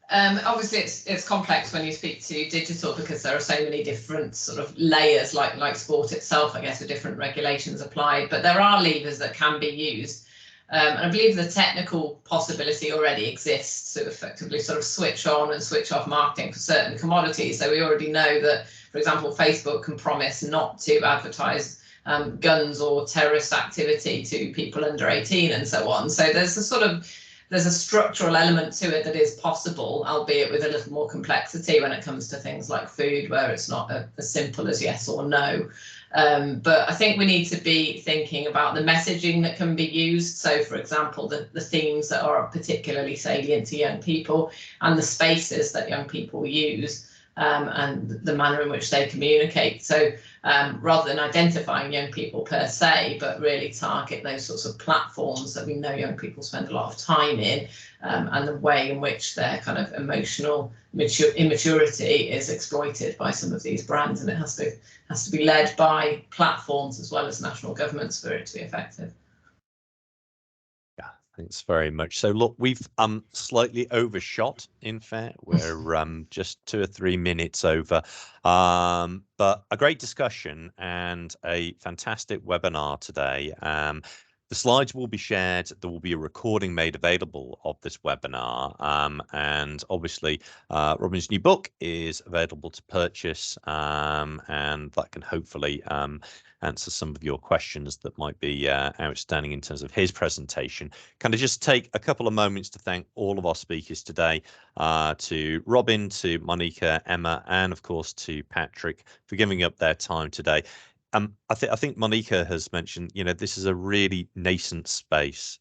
Obviously, it's complex when you speak to digital, because there are so many different sort of layers, like sport itself, I guess, with different regulations applied. But there are levers that can be used. And I believe the technical possibility already exists to effectively sort of switch on and switch off marketing for certain commodities. So we already know that, for example, Facebook can promise not to advertise guns or terrorist activity to people under 18 and so on. So there's a structural element to it that is possible, albeit with a little more complexity when it comes to things like food, where it's not as simple as yes or no. But I think we need to be thinking about the messaging that can be used. So, for example, the themes that are particularly salient to young people and the spaces that young people use, and the manner in which they communicate. So rather than identifying young people per se, but really target those sorts of platforms that we know young people spend a lot of time in, and the way in which their kind of emotional immaturity is exploited by some of these brands, and it has to be led by platforms as well as national governments for it to be effective. Thanks very much. So look, we've slightly overshot. In fact, we're just 2 or 3 minutes over, but a great discussion and a fantastic webinar today. The slides will be shared. There will be a recording made available of this webinar, and obviously Robin's new book is available to purchase, and that can hopefully answer some of your questions that might be outstanding in terms of his presentation. Can I just take a couple of moments to thank all of our speakers today, to Robin, to Monica, Emma, and of course to Patrick for giving up their time today. I think Monica has mentioned, this is a really nascent space.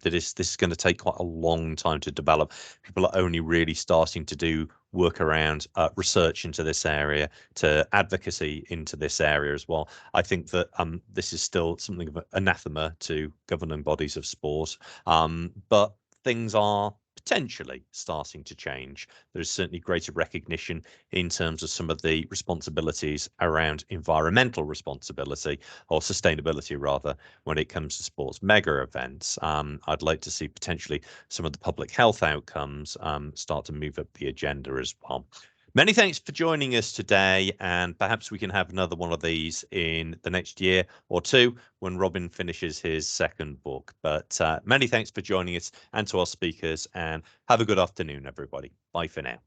This is going to take quite a long time to develop. People are only really starting to do work around research into this area, to advocacy into this area as well. I think that this is still something of an anathema to governing bodies of sport, but things are potentially starting to change. There's certainly greater recognition in terms of some of the responsibilities around environmental responsibility, or sustainability rather, when it comes to sports mega events. I'd like to see potentially some of the public health outcomes start to move up the agenda as well. Many thanks for joining us today, and perhaps we can have another one of these in the next year or two when Robin finishes his second book. But many thanks for joining us, and to our speakers, and have a good afternoon, everybody. Bye for now.